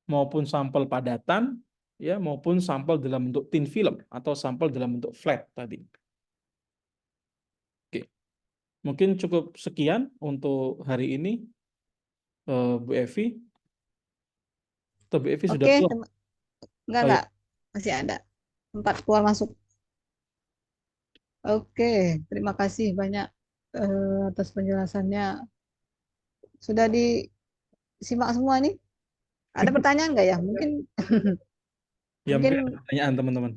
maupun sampel padatan ya maupun sampel dalam bentuk thin film atau sampel dalam bentuk flat tadi. Oke. Mungkin cukup sekian untuk hari ini Bu Evi. Atau Bu Evi sudah Oke, keluar? Oh, ya. enggak, masih ada tempat keluar masuk. Oke, terima kasih banyak atas penjelasannya. Sudah disimak semua nih. Ada pertanyaan nggak ya? Mungkin Ya mungkin mungkin ada pertanyaan teman-teman.